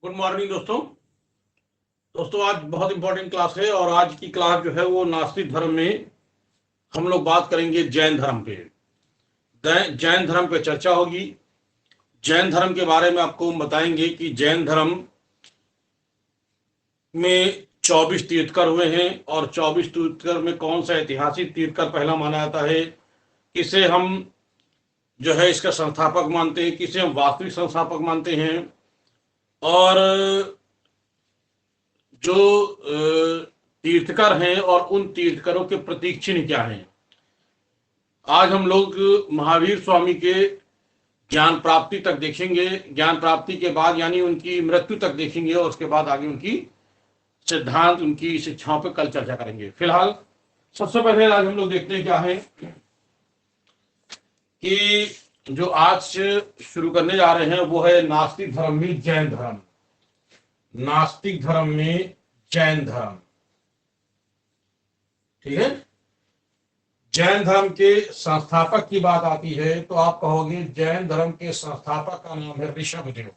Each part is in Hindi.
गुड मॉर्निंग दोस्तों आज बहुत इंपॉर्टेंट क्लास है और आज की क्लास जो है वो नास्तिक धर्म में हम लोग बात करेंगे जैन धर्म पे। जैन धर्म पे चर्चा होगी। जैन धर्म के बारे में आपको हम बताएंगे कि जैन धर्म में 24 तीर्थकर हुए हैं और 24 तीर्थकर में कौन सा ऐतिहासिक तीर्थकर पहला माना जाता है, किसे हम जो है इसका संस्थापक मानते हैं, किसे हम वास्तविक संस्थापक मानते हैं, और जो तीर्थकर हैं और उन तीर्थकरों के प्रतीक चिन्ह क्या हैं। आज हम लोग महावीर स्वामी के ज्ञान प्राप्ति तक देखेंगे। ज्ञान प्राप्ति के बाद यानी उनकी मृत्यु तक देखेंगे और उसके बाद आगे उनकी सिद्धांत, उनकी शिक्षाओं पर कल चर्चा करेंगे। फिलहाल सबसे पहले आज हम लोग देखते हैं क्या है कि जो आज से शुरू करने जा रहे हैं वो है नास्तिक धर्म में जैन धर्म। नास्तिक धर्म में जैन धर्म, ठीक है। जैन धर्म के संस्थापक की बात आती है तो आप कहोगे जैन धर्म के संस्थापक का नाम है ऋषभदेव।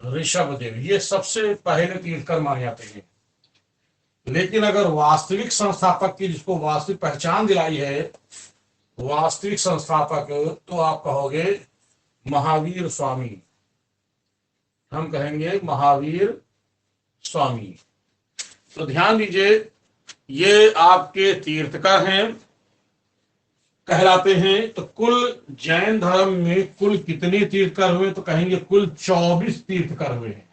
ऋषभदेव ये सबसे पहले तीर्थकर माने जाते हैं, लेकिन अगर वास्तविक संस्थापक की, जिसको वास्तविक पहचान दिलाई है, वास्तविक संस्थापक, तो आप कहोगे महावीर स्वामी। हम कहेंगे महावीर स्वामी। तो ध्यान दीजिए, ये आपके तीर्थकर हैं, कहलाते हैं। तो कुल जैन धर्म में कुल कितने तीर्थकर हुए, तो कहेंगे कुल 24 तीर्थकर हुए हैं,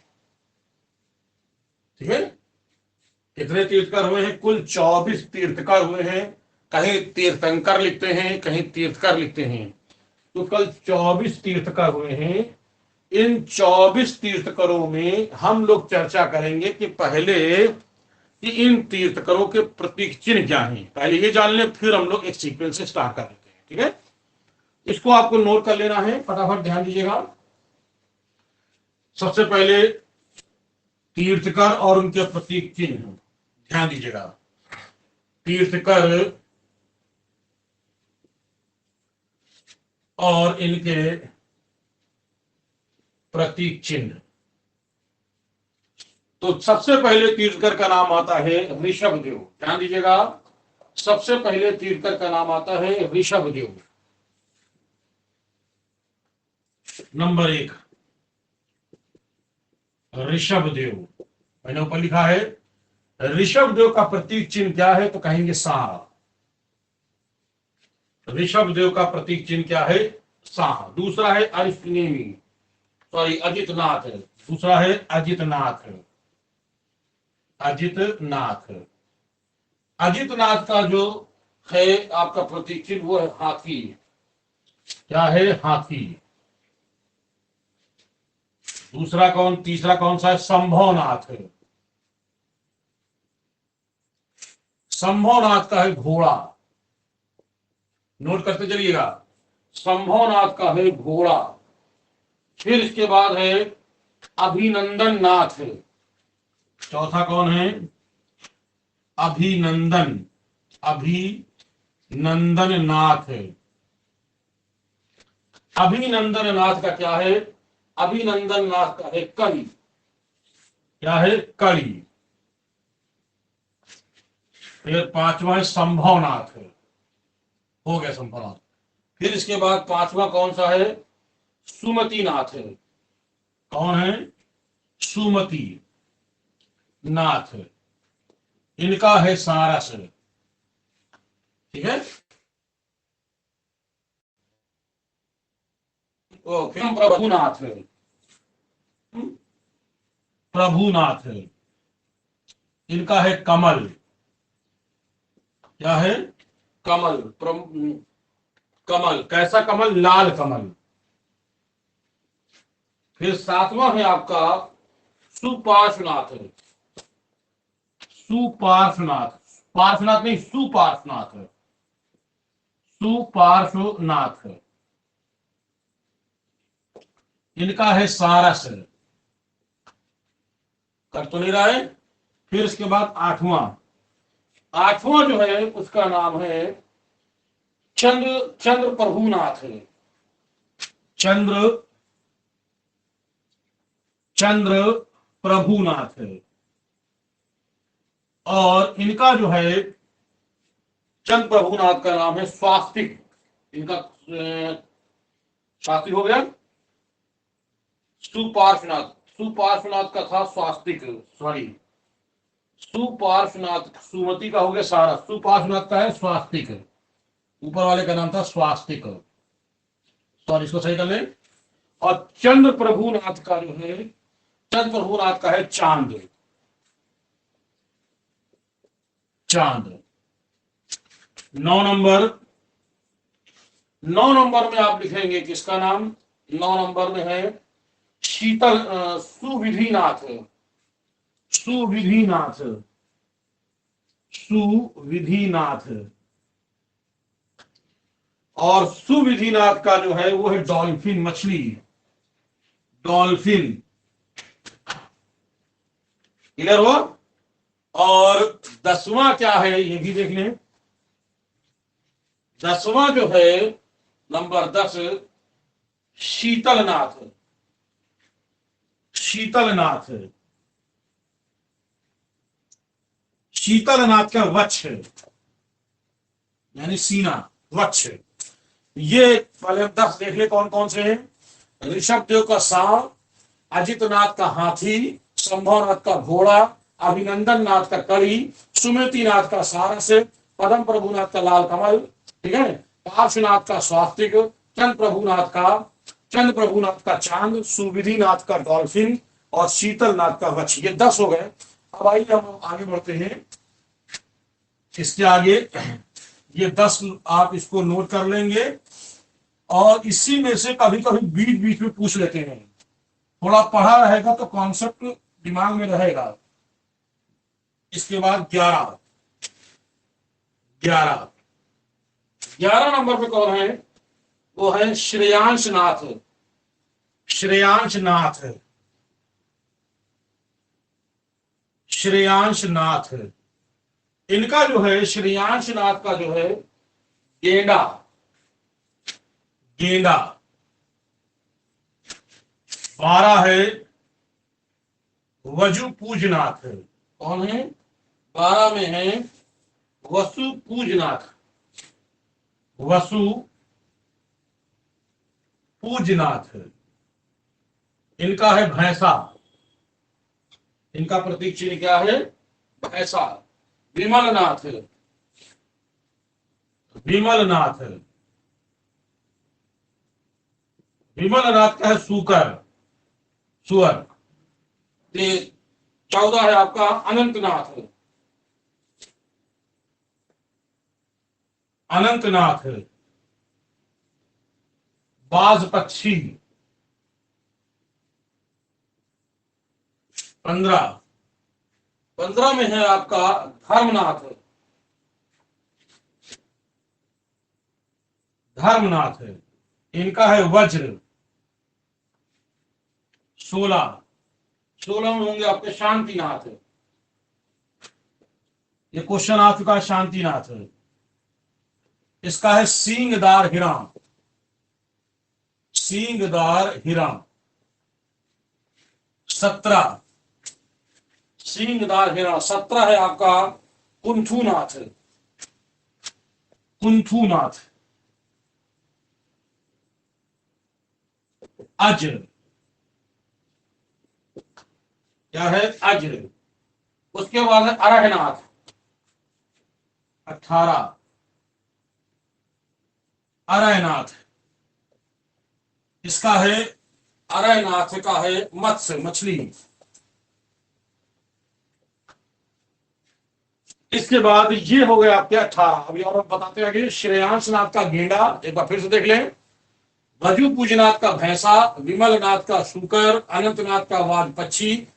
ठीक है। कितने तीर्थकर हुए हैं? कुल 24 तीर्थकर हुए हैं। कहीं तीर्थंकर लिखते हैं, कहीं तीर्थकर लिखते हैं। तो कल 24 तीर्थकर हुए हैं। इन 24 तीर्थकरों में हम लोग चर्चा करेंगे कि पहले कि इन तीर्थकरों के प्रतीक चिन्ह क्या हैं। पहले ये जान लें, फिर हम लोग एक सीक्वेंस से स्टार्ट कर लेते हैं, ठीक है। इसको आपको नोट कर लेना है, फटाफट ध्यान दीजिएगा। सबसे पहले तीर्थकर और उनके प्रतीक चिन्ह, ध्यान दीजिएगा। तीर्थकर और इनके प्रतीक चिन्ह। तो सबसे पहले तीर्थकर का नाम आता है ऋषभदेव। ध्यान दीजिएगा, सबसे पहले तीर्थकर का नाम आता है ऋषभदेव। नंबर 1 ऋषभदेव, मैंने ऊपर लिखा है। ऋषभदेव का प्रतीक चिन्ह क्या है, तो कहेंगे सांड। ऋषभदेव का प्रतीक चिन्ह क्या है? सांड। दूसरा है अजितनाथ। दूसरा है अजितनाथ। अजितनाथ। अजितनाथ का जो है आपका प्रतीक चिन्ह वो है हाथी। क्या है? हाथी। तीसरा कौन सा है? संभवनाथ। संभवनाथ का है घोड़ा। नोट करते चलिएगा, संभवनाथ का है घोड़ा। फिर इसके बाद है अभिनंदन नाथ। चौथा कौन है? अभिनंदन नाथ। अभिनंदन नाथ का क्या है? अभिनंदन नाथ का है कली। क्या है? कली। फिर पांचवा है संभवनाथ। हो गया संभवनाथ। फिर इसके बाद पांचवा कौन सा है? सुमति नाथ है। कौन है? सुमति नाथ। इनका है सारस, ठीक है। फिर प्रभुनाथ है। प्रभुनाथ है। इनका है कमल। क्या है? कमल। कमल कैसा कमल? लाल कमल। फिर सातवां है आपका सुपार्श्वनाथ। सुपार्श्वनाथ, पार्श्वनाथ नहीं, सुपार्श्वनाथ। सुपार्श्वनाथ। इनका है सारस। कर तो नहीं रहा है। फिर इसके बाद आठवां जो है उसका नाम है चंद्र प्रभुनाथ है। चंद्र प्रभुनाथ है। और इनका जो है चंद्र प्रभुनाथ का नाम है स्वास्तिक। इनका स्वास्तिक हो गया। सुपार्श्वनाथ, सुपार्श्वनाथ का था स्वास्तिक, सॉरी सुपार्श्वनाथ, सुमति का हो गया सारा, सुपार्श्वनाथ का है स्वास्तिक, ऊपर वाले का नाम था स्वास्तिक, सॉरी इसको सही कर ले। और चंद्र प्रभुनाथ का जो है, चंद्र प्रभुनाथ का है चांद, चांद। 9 नंबर, 9 नंबर में आप लिखेंगे किसका नाम, 9 नंबर में है शीतल सुविधिनाथ, सुविधिनाथ, सुविधिनाथ। और सुविधिनाथ का जो है वो है डॉल्फिन, मछली, डॉल्फिन। क्लियर हुआ। और 10वां क्या है ये भी देख लें। 10वां जो है नंबर 10 शीतलनाथ, शीतलनाथ, शीतलनाथ का वक्ष यानी सीना, वक्ष। ये पहले 10 देख ले कौन कौन से हैं। ऋषभ देव का सांव, अजितनाथ का हाथी, संभवनाथ का घोड़ा, अभिनंदन नाथ का कड़ी, सुमति नाथ का सारस, पदम प्रभुनाथ का लाल कमल, ठीक है, पार्श्वनाथ का स्वास्तिक, चंद्र प्रभुनाथ का चांद, सुविधिनाथ का डॉल्फिन और शीतलनाथ का वक्ष। ये 10 हो गए। अब आइए हम आगे बढ़ते हैं इसके आगे। ये 10 आप इसको नोट कर लेंगे और इसी में से कभी कभी बीच बीच में पूछ लेते हैं, थोड़ा पढ़ा रहेगा तो कॉन्सेप्ट दिमाग में रहेगा। इसके बाद 11, 11, 11 नंबर पे कौन है, वो है श्रेयांश नाथ, श्रेयांश नाथ, श्रेयांश नाथ। इनका जो है श्रेयांश नाथ का जो है गेंडा, गेंडा। 12 है वजु पूजनाथ, कौन है, 12 में है वसु पूजनाथ, वसु पूजनाथ। इनका है भैंसा, इनका प्रतीक चिन्ह क्या है, भैंसा। विमलनाथ, विमलनाथ, विमलनाथ का है सूकर, सुअर। 14 है आपका अनंतनाथ, अनंतनाथ, बाज पक्षी। 15, 15 में है आपका धर्मनाथ, धर्मनाथ। इनका है वज्र। 16, 16 में होंगे आपके शांतिनाथ। ये क्वेश्चन आ चुका है, शांतिनाथ। इसका है सींगदार हिरण, सींगदार हिरण। 17 सींगदार हिरण। 17 है आपका कुंथुनाथ, कुंथुनाथ। अज्र, क्या है, अज्र। उसके बाद है अरहनाथ। 18 अरहनाथ। इसका है, अरहनाथ का है मत्स्य, मछली। इसके बाद ये हो गया आपके 18। अभी और बताते हैं कि श्रेयांश नाथ का गेंडा, एक बार फिर से देख लें। वजु पूजनाथ का भैंसा, विमलनाथ का शूकर, अनंतनाथ का वाज पक्षी,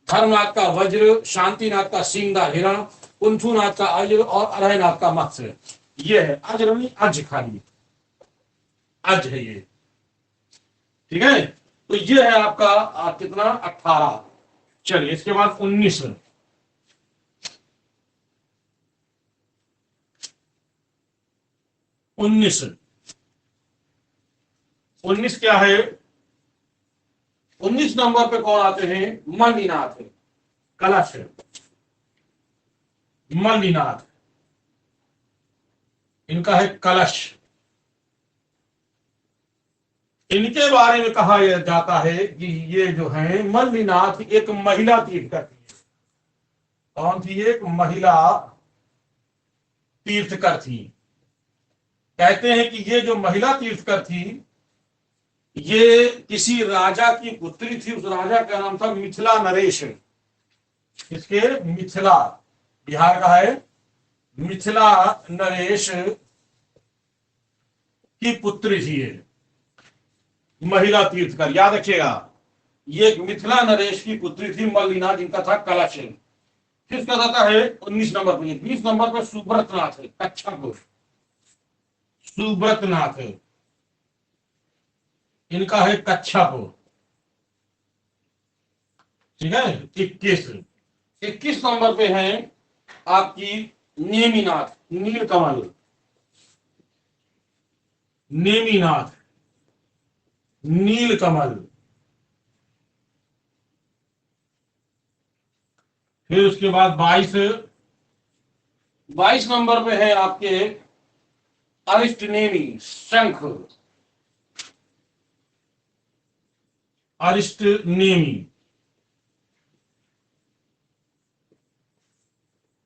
धर्मनाथ का वज्र, शांतिनाथ का सींगदार हिरण, कुंथुनाथ का अज्र और अरहनाथ का मत्स्य। ये है अज्र, नहीं अज, खाली अज है ये, ठीक है। तो ये है आपका कितना, 18। चलिए इसके बाद 19, 19, 19 क्या है, 19 नंबर पे कौन आते हैं? मल्लिनाथ, कलश, मल्लिनाथ, इनका है कलश। इनके बारे में कहा जाता है कि ये जो है मल्लिनाथ एक महिला तीर्थकर थी। कौन थी? एक महिला तीर्थकर थी। कहते हैं कि ये जो महिला तीर्थकर थी, ये किसी राजा की पुत्री थी। उस राजा का नाम था मिथिला नरेश। इसके मिथिला, बिहार का है, मिथिला नरेश की पुत्री थी ये महिला तीर्थकर। याद रखिएगा, ये मिथिला नरेश की पुत्री थी मल्लिनाथ, जिनका था कलश। किसका दाता है? 19 नंबर पर। 20 नंबर पर सुब्रतनाथ है, कच्छप, सुब्रतनाथ, इनका है कच्छप। ठीक है। 21 नंबर पे है आपकी नेमिनाथ, नीलकमल, नेमिनाथ, नीलकमल। फिर उसके बाद 22 नंबर पे है आपके अरिष्टनेमी, शंख, अरिष्टनेमी,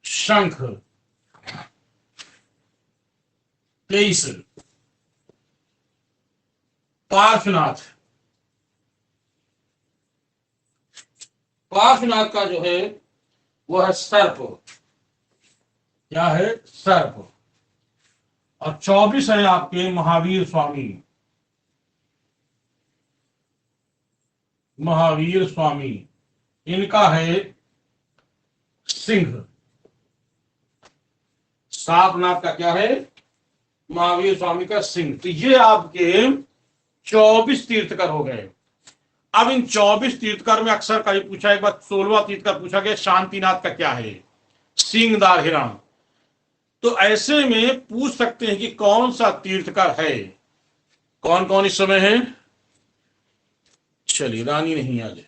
शंख। 23 पार्श्वनाथ, पार्श्वनाथ का जो है वो है सर्प। क्या है? सर्प। और 24 है आपके महावीर स्वामी, महावीर स्वामी, इनका है सिंह। सापनाथ का क्या है? महावीर स्वामी का सिंह। तो ये आपके 24 तीर्थकर हो गए। अब इन 24 तीर्थकर में अक्सर कहीं पूछा, एक बार 16वां तीर्थकर पूछा गया शांतिनाथ का क्या है? सींगदार हिरण। तो ऐसे में पूछ सकते हैं कि कौन सा तीर्थकर है। कौन कौन इस समय है? चलिए, रानी नहीं आज।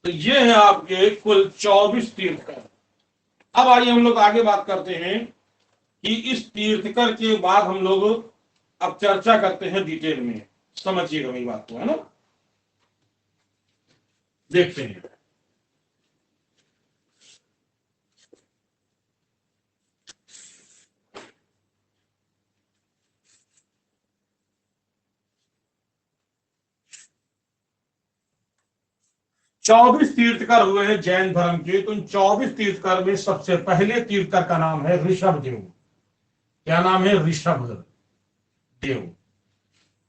तो ये है आपके कुल 24 तीर्थकर। अब आइए हम लोग आगे बात करते हैं कि इस तीर्थकर के बाद हम लोग अब चर्चा करते हैं डिटेल में। समझिएगा मेरी बात को, है ना। देखते हैं। चौबीस तीर्थकर हुए हैं जैन धर्म के। तो इन 24 तीर्थकर में सबसे पहले तीर्थकर का नाम है ऋषभ देव। क्या नाम है? ऋषभ देव।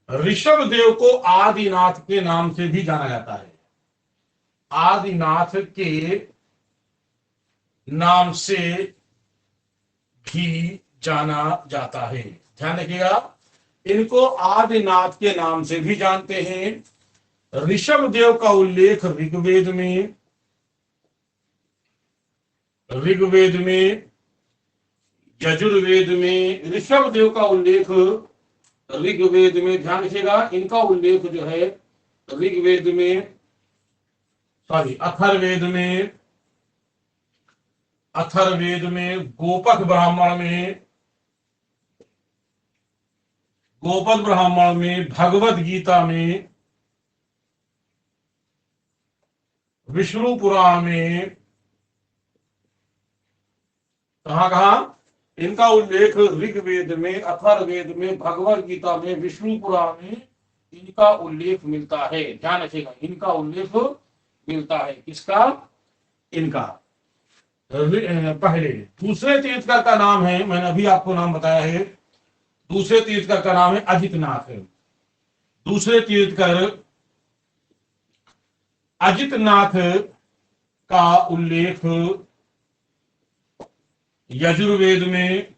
ऋषभ देव को आदिनाथ के नाम से भी जाना जाता है। आदिनाथ के नाम से भी जाना जाता है। ध्यान रखिएगा, इनको आदिनाथ के नाम से भी जानते हैं। ऋषभ देव का उल्लेख ऋग्वेद में, यजुर्वेद में ऋषभ देव का उल्लेख ऋग्वेद में। ध्यान रखिएगा, इनका उल्लेख जो है ऋग्वेद में, अथर्वेद में, गोपक ब्राह्मण में, भगवत गीता में, विष्णु पुराण में। कहां इनका उल्लेख? ऋग्वेद में, अथर्ववेद में, भगवत गीता में, विष्णु पुराण में इनका उल्लेख मिलता है। ध्यान रखिएगा, इनका उल्लेख मिलता है। किसका? इनका। पहले दूसरे तीर्थकर का नाम है, मैंने अभी आपको नाम बताया है, दूसरे तीर्थकर का नाम है अजितनाथ। दूसरे तीर्थकर अजितनाथ का उल्लेख यजुर्वेद में।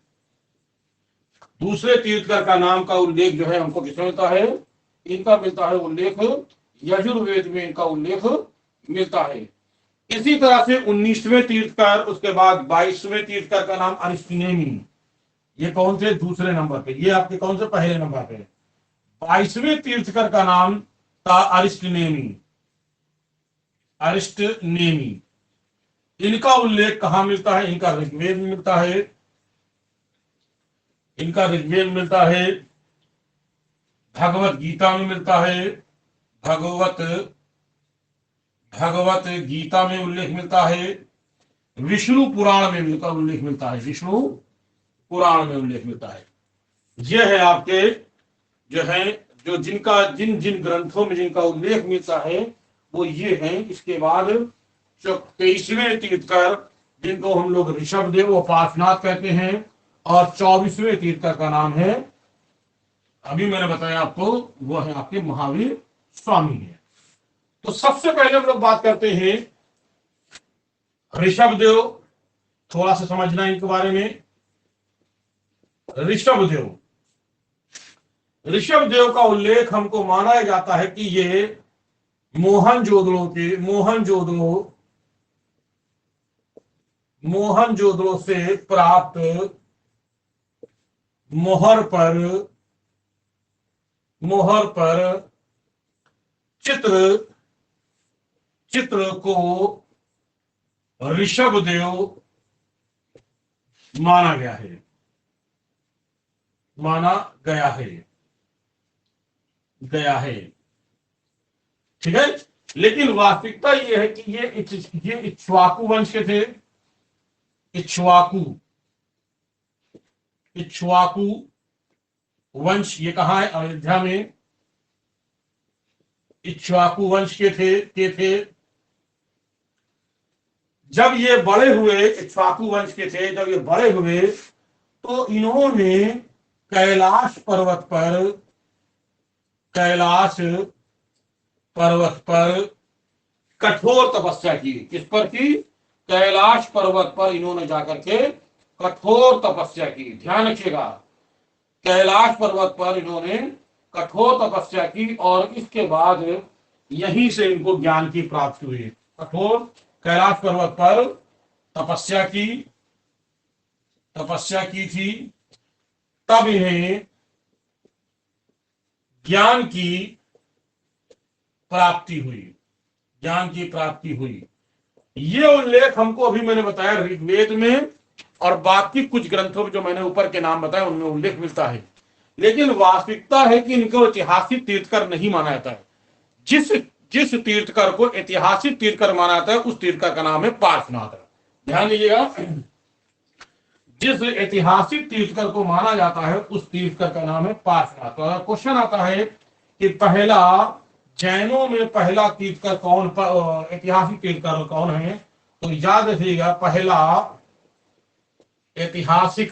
दूसरे तीर्थकर का नाम का उल्लेख जो है हमको किसमें मिलता है? इनका मिलता है उल्लेख यजुर्वेद में, इनका उल्लेख मिलता है। इसी तरह से 19वें तीर्थकर, उसके बाद 22वें तीर्थकर का नाम अरिष्टनेमी। ये कौन से? दूसरे नंबर पे। ये आपके कौन से? पहले नंबर पे। 22वें तीर्थकर का नाम था अरिष्टनेमी। अरिष्ट नेमी। इनका उल्लेख कहां मिलता है? इनका ऋग्वेद में मिलता है, इनका ऋग्वेद मिलता है, भगवत गीता में मिलता है, भगवत भगवत गीता में उल्लेख मिलता है, विष्णु पुराण में इनका उल्लेख मिलता है, विष्णु पुराण में उल्लेख मिलता है। यह है आपके जो है, जो जिनका जिन जिन ग्रंथों में जिनका उल्लेख मिलता है वो ये हैं। इसके बाद जो 23वें तीर्थकर जिनको हम लोग ऋषभ देव उपासनाथ कहते हैं, और 24वें तीर्थकर का नाम है, अभी मैंने बताया आपको, वो है आपके महावीर स्वामी है। तो सबसे पहले हम लोग बात करते हैं ऋषभ देव, थोड़ा सा समझना इनके बारे में। ऋषभ देव, ऋषभ देव का उल्लेख हमको माना जाता है कि ये मोहनजोदड़ो से प्राप्त मोहर पर चित्र को ऋषभ देव माना गया है। ठीक है, लेकिन वास्तविकता यह है कि ये इक्ष्वाकु वंश के थे। इक्ष्वाकु वंश ये कहां है? अयोध्या में। इक्ष्वाकु वंश के थे। जब ये बड़े हुए, इक्ष्वाकु वंश के थे, जब ये बड़े हुए तो इन्होंने कैलाश पर्वत पर कठोर तपस्या की। किस पर की? कैलाश पर्वत पर इन्होंने जाकर के कठोर तपस्या की। ध्यान रखिएगा, कैलाश पर्वत पर इन्होंने कठोर तपस्या की और इसके बाद यहीं से इनको ज्ञान की प्राप्ति हुई। कठोर कैलाश पर्वत पर तपस्या की थी, तब इन्हें ज्ञान की प्राप्ति हुई। ये उल्लेख हमको अभी मैंने बताया ऋग्वेद में, और बाकी कुछ ग्रंथों में जो मैंने ऊपर के नाम बताए उनमें उल्लेख मिलता है। लेकिन वास्तविकता है कि इनको ऐतिहासिक तीर्थकर नहीं माना जाता है। जिस तीर्थकर को ऐतिहासिक तीर्थकर माना जाता है उस तीर्थकर का नाम है पार्श्वनाथ। ध्यान दीजिएगा, जिस ऐतिहासिक तीर्थकर को माना जाता है उस तीर्थकर का नाम है पार्श्वनाथ। तो अगर क्वेश्चन आता है कि पहला जैनों में पहला तीर्थकर कौन, ऐतिहासिक तीर्थकर कौन है, तो याद रखिएगा पहला ऐतिहासिक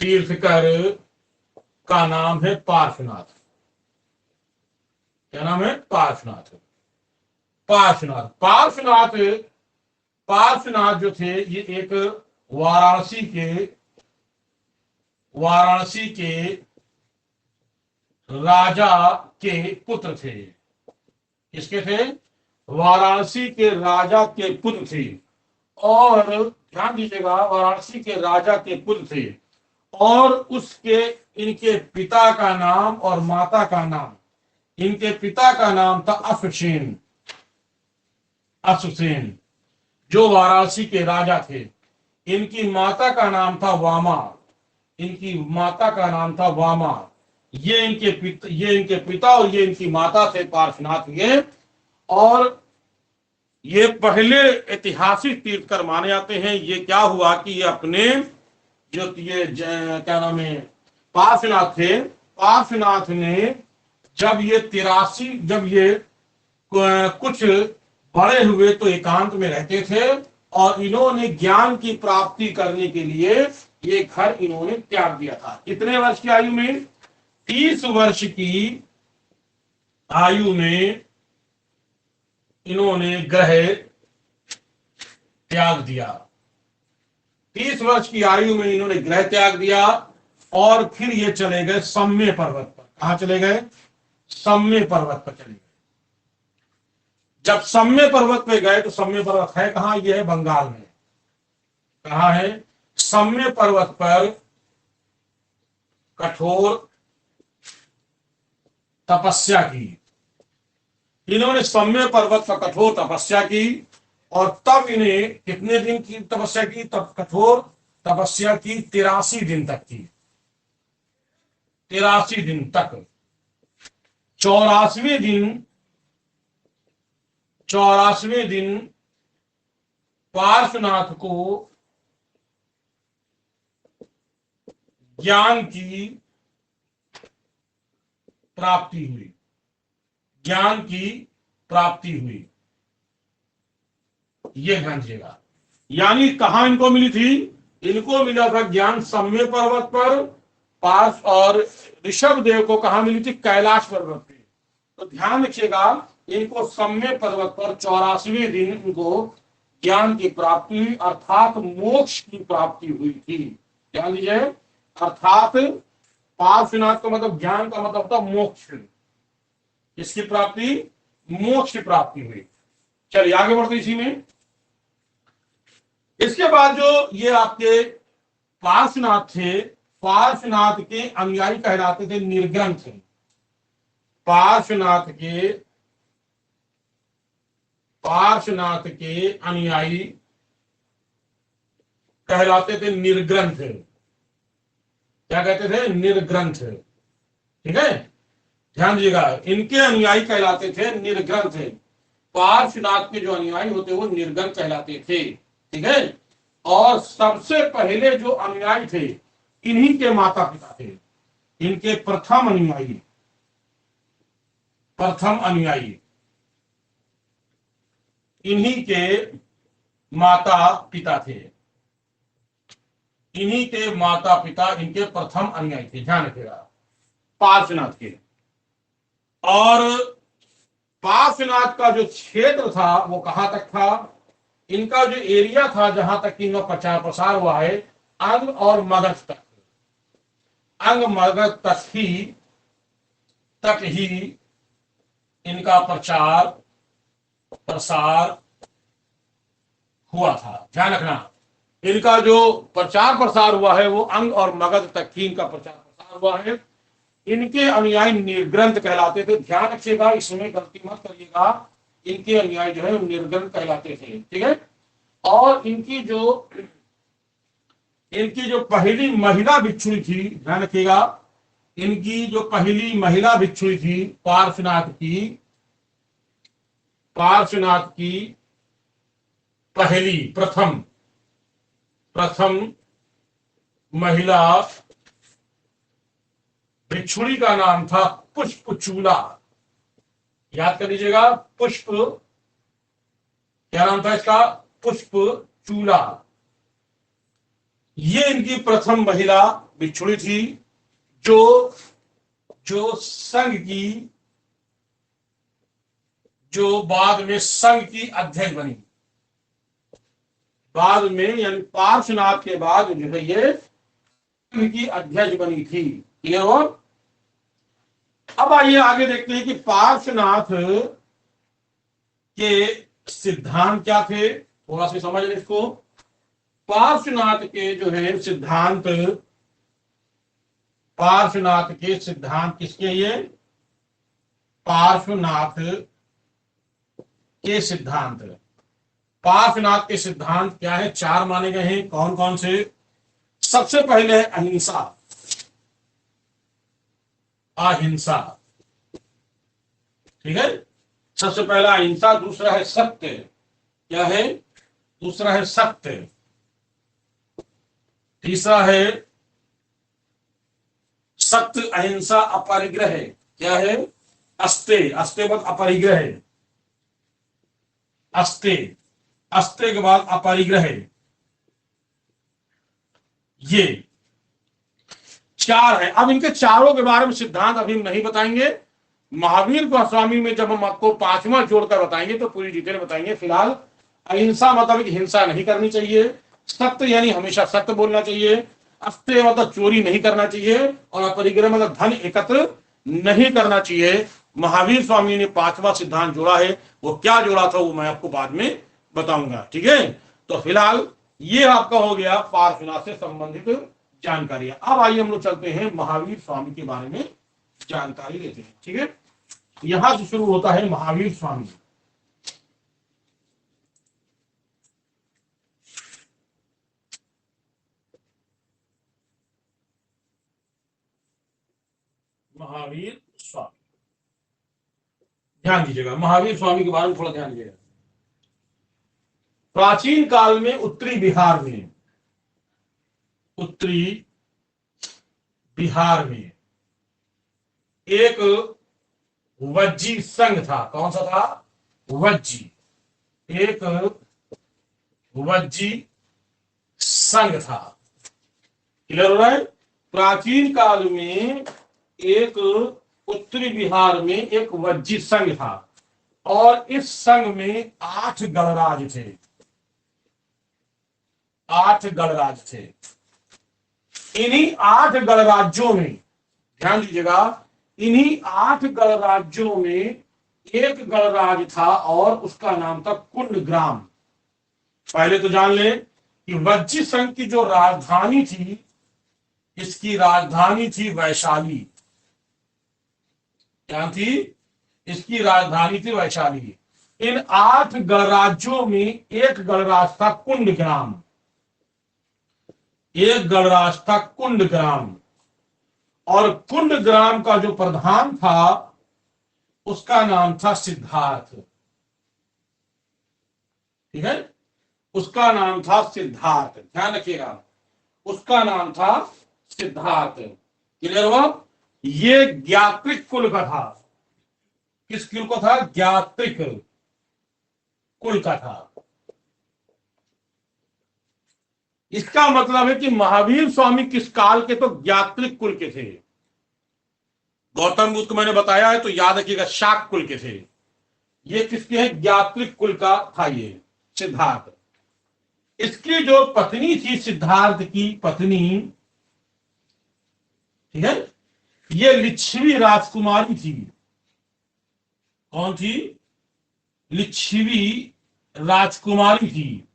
तीर्थकर का नाम है पार्श्वनाथ। क्या नाम है? पार्श्वनाथ। पार्श्वनाथ जो थे ये एक वाराणसी के राजा के पुत्र थे। किसके थे? वाराणसी के राजा के पुत्र थे। और ध्यान दीजिएगा, वाराणसी के राजा के पुत्र थे, और उसके इनके पिता का नाम और माता का नाम, इनके पिता का नाम था अश्वसेन जो वाराणसी के राजा थे। इनकी माता का नाम था वामा। ये इनके पिता और ये इनकी माता थे पार्श्वनाथ ये। और ये पहले ऐतिहासिक तीर्थकर माने जाते हैं। ये क्या हुआ कि ये अपने जो ये क्या नाम है पार्श्वनाथ थे, पार्श्वनाथ ने जब ये कुछ बड़े हुए तो एकांत में रहते थे, और इन्होंने ज्ञान की प्राप्ति करने के लिए ये घर इन्होंने त्याग दिया था। कितने वर्ष की आयु में? 30 वर्ष की आयु में इन्होंने ग्रह त्याग दिया। 30 वर्ष की आयु में इन्होंने ग्रह त्याग दिया, और फिर ये चले गए सम्य पर्वत पर। कहां चले गए? सम्य पर्वत पर चले गए। जब सम्य पर्वत पे गए तो सम्य पर्वत है कहां? ये है बंगाल में। कहां है? सम्य पर्वत पर कठोर तपस्या की। इन्होंने सम्य पर्वत पर कठोर तपस्या की और तब इन्हें कितने दिन की तपस्या की, तब कठोर तपस्या की 83 दिन तक की, 83 दिन तक। 84वें दिन, 84वें दिन पार्श्वनाथ को ज्ञान की प्राप्ति हुई, ज्ञान की प्राप्ति हुई। ये ध्यान दीजिएगा, यानी कहां इनको मिली थी, इनको मिला था ज्ञान सम्य पर्वत पर, पार्श और ऋषभ देव को कहां मिली थी, कैलाश पर्वत पे। तो ध्यान रखिएगा, इनको सम्य पर्वत पर 84वें दिन इनको ज्ञान की प्राप्ति हुई, अर्थात मोक्ष की प्राप्ति हुई थी। ध्यान दीजिए, अर्थात पार्श्वनाथ का मतलब ज्ञान का मतलब था मोक्ष। इसकी प्राप्ति, मोक्ष की प्राप्ति हुई। चलिए आगे बढ़ते इसी में। इसके बाद जो ये आपके पार्श्वनाथ थे, पार्श्वनाथ के अनुयायी कहलाते थे निर्ग्रंथ। पार्श्वनाथ के अनुयायी कहलाते थे निर्ग्रंथ। क्या कहते थे, निर्ग्रंथ। ठीक है, ध्यान दीजिएगा, इनके अनुयायी कहलाते थे निर्ग्रंथ। पार्श्वनाथ के जो अनुयायी होते वो निर्ग्रंथ कहलाते थे। ठीक है, और सबसे पहले जो अनुयायी थे इन्हीं के माता पिता थे, इनके प्रथम अनुयायी इन्हीं के माता पिता थे, इन्हीं के माता पिता इनके प्रथम अनुयायी थे। ध्यान रखिएगा, पार्श्वनाथ के। और पार्श्वनाथ का जो क्षेत्र था वो कहां तक था, इनका जो एरिया था जहां तक इनका प्रचार प्रसार हुआ है, अंग और मगध तक, अंग मगध तक ही इनका प्रचार प्रसार हुआ था। ध्यान रखना, इनका जो प्रचार प्रसार हुआ है वो अंग और मगध तक ही इनका प्रचार प्रसार हुआ है। इनके अनुयायी निर्ग्रंथ कहलाते थे। ध्यान रखिएगा, इसमें गलती मत करिएगा, इनके अनुयायी जो है निर्ग्रंथ कहलाते थे। ठीक है, और इनकी जो पहली महिला भिक्षुणी थी, ध्यान रखिएगा, इनकी जो पहली महिला भिक्षुणी थी पार्श्वनाथ की पहली प्रथम महिला भिक्षुणी का नाम था पुष्पचूला। याद कर लीजिएगा, क्या नाम था इसका, पुष्पचूला। ये इनकी प्रथम महिला भिक्षुणी थी जो संघ की, जो बाद में संघ की अध्यक्ष बनी। बाद में यानी पार्श्वनाथ के बाद जो है ये संघ की अध्यक्ष बनी थी। क्लियर हो? अब आइए आगे देखते हैं कि पार्श्वनाथ के सिद्धांत क्या थे, थोड़ा सा समझ लें इसको। पार्श्वनाथ के जो है सिद्धांत, पार्श्वनाथ के सिद्धांत किसके, ये पार्श्वनाथ के सिद्धांत, पार्श्वनाथ के सिद्धांत क्या है, चार माने गए हैं। कौन कौन से? सबसे पहले है अहिंसा, अहिंसा। ठीक है, सबसे पहला अहिंसा। दूसरा है सत्य। क्या है? दूसरा है सत्य। तीसरा है सत्य, अहिंसा, अपरिग्रह। क्या है? अस्ते, अस्ते बाद अपरिग्रह, अस्ते, अस्ते के बाद अपरिग्रह। ये चार है। अब इनके चारों के बारे में सिद्धांत अभी हम नहीं बताएंगे। महावीर गोस्वामी में जब हम आपको पांचवा जोड़कर बताएंगे तो पूरी डिटेल बताएंगे। फिलहाल अहिंसा मतलब हिंसा नहीं करनी चाहिए, सत्य यानी हमेशा सत्य बोलना चाहिए, अस्ते मतलब चोरी नहीं करना चाहिए, और अपरिग्रह मतलब धन एकत्र नहीं करना चाहिए। महावीर स्वामी ने पांचवा सिद्धांत जोड़ा है। वो क्या जोड़ा था वो मैं आपको बाद में बताऊंगा। ठीक है, तो फिलहाल ये आपका हो गया पार्श्वनाथ से संबंधित जानकारी। अब आइए हम लोग चलते हैं महावीर स्वामी के बारे में जानकारी लेते हैं। ठीक है, यहां से शुरू होता है महावीर स्वामी। महावीर स्वामी, ध्यान दीजिएगा, महावीर स्वामी के बारे में थोड़ा ध्यान दीजिएगा। प्राचीन काल में उत्तरी बिहार में, उत्तरी बिहार में एक वज्जी संघ था। कौन सा था? वज्जी, एक वज्जी संघ था। क्लियर हो रहा है? प्राचीन काल में एक उत्तरी बिहार में एक वज्जी संघ था और इस संघ में 8 गणराज थे। 8 गणराज थे। इन्हीं 8 गणराज्यों में, ध्यान दीजिएगा, इन्हीं 8 गणराज्यों में एक गणराज था और उसका नाम था कुंडग्राम। पहले तो जान ले कि वज्जी संघ की जो राजधानी थी, इसकी राजधानी थी वैशाली। क्या थी? इसकी राजधानी थी वैशाली। इन 8 गणराज्यों में एक गणराज था कुंडग्राम। एक गणराज था कुंडग्राम और कुंडग्राम का जो प्रधान था उसका नाम था सिद्धार्थ। ठीक है, उसका नाम था सिद्धार्थ। ध्यान रखिएगा, उसका नाम था सिद्धार्थ। क्लियर हुआ? ये ज्ञात्रिक कुल का था। किस कुल को था? ज्ञात्रिक कुल का था। इसका मतलब है कि महावीर स्वामी किस काल के? तो ज्ञात्रिक कुल के थे। गौतम बुद्ध को मैंने बताया है तो याद रखिएगा, शाक कुल के थे। ये किसके हैं? ज्ञात्रिक कुल का था ये सिद्धार्थ। इसकी जो पत्नी थी, सिद्धार्थ की पत्नी, ठीक है, ये लिच्छवी राजकुमारी थी। कौन थी? लिच्छवी राजकुमारी थी।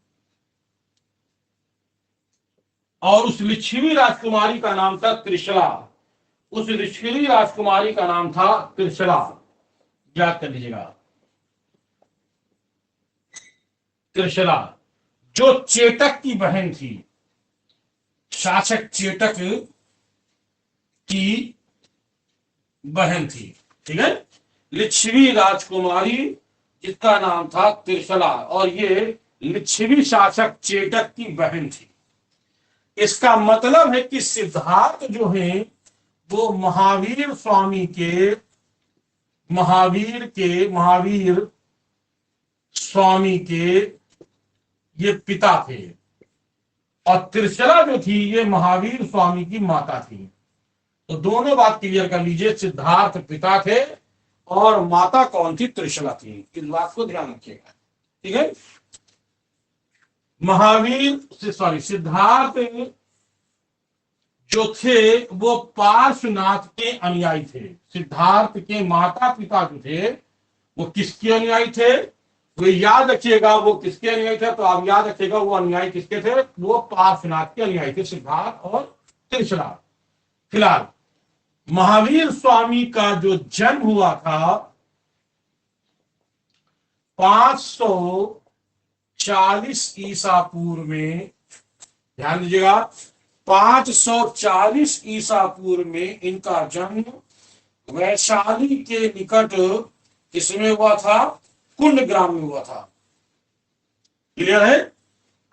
और उस लिच्छवी राजकुमारी का नाम था त्रिशला। उस लिच्छवी राजकुमारी का नाम था त्रिशला। याद कर लीजिएगा, त्रिशला, जो चेटक की बहन थी, शासक चेटक की बहन थी। ठीक है, लिच्छवी राजकुमारी जिसका नाम था त्रिशला, और ये लिच्छवी शासक चेटक की बहन थी। इसका मतलब है कि सिद्धार्थ जो है वो महावीर स्वामी के, महावीर स्वामी के ये पिता थे और त्रिशला जो थी ये महावीर स्वामी की माता थी। तो दोनों बात क्लियर कर लीजिए, सिद्धार्थ पिता थे और माता कौन थी? त्रिशला थी। इस बात को ध्यान रखिएगा। ठीक है, सिद्धार्थ जो थे वो पार्श्वनाथ के अनुयायी थे। सिद्धार्थ के माता पिता जो थे वो किसके अनुयायी थे? वो याद रखिएगा, वो किसके अनुयायी थे? तो आप याद रखिएगा, वो अनुयायी किसके थे? वो पार्श्वनाथ के अनुयायी थे, सिद्धार्थ और त्रिशला। फिलहाल महावीर स्वामी का जो जन्म हुआ था 540 ईसा पूर्व में, ध्यान दीजिएगा, 540 ईसा पूर्व में इनका जन्म वैशाली के निकट किसमें हुआ था? कुंडग्राम में हुआ था। क्लियर है?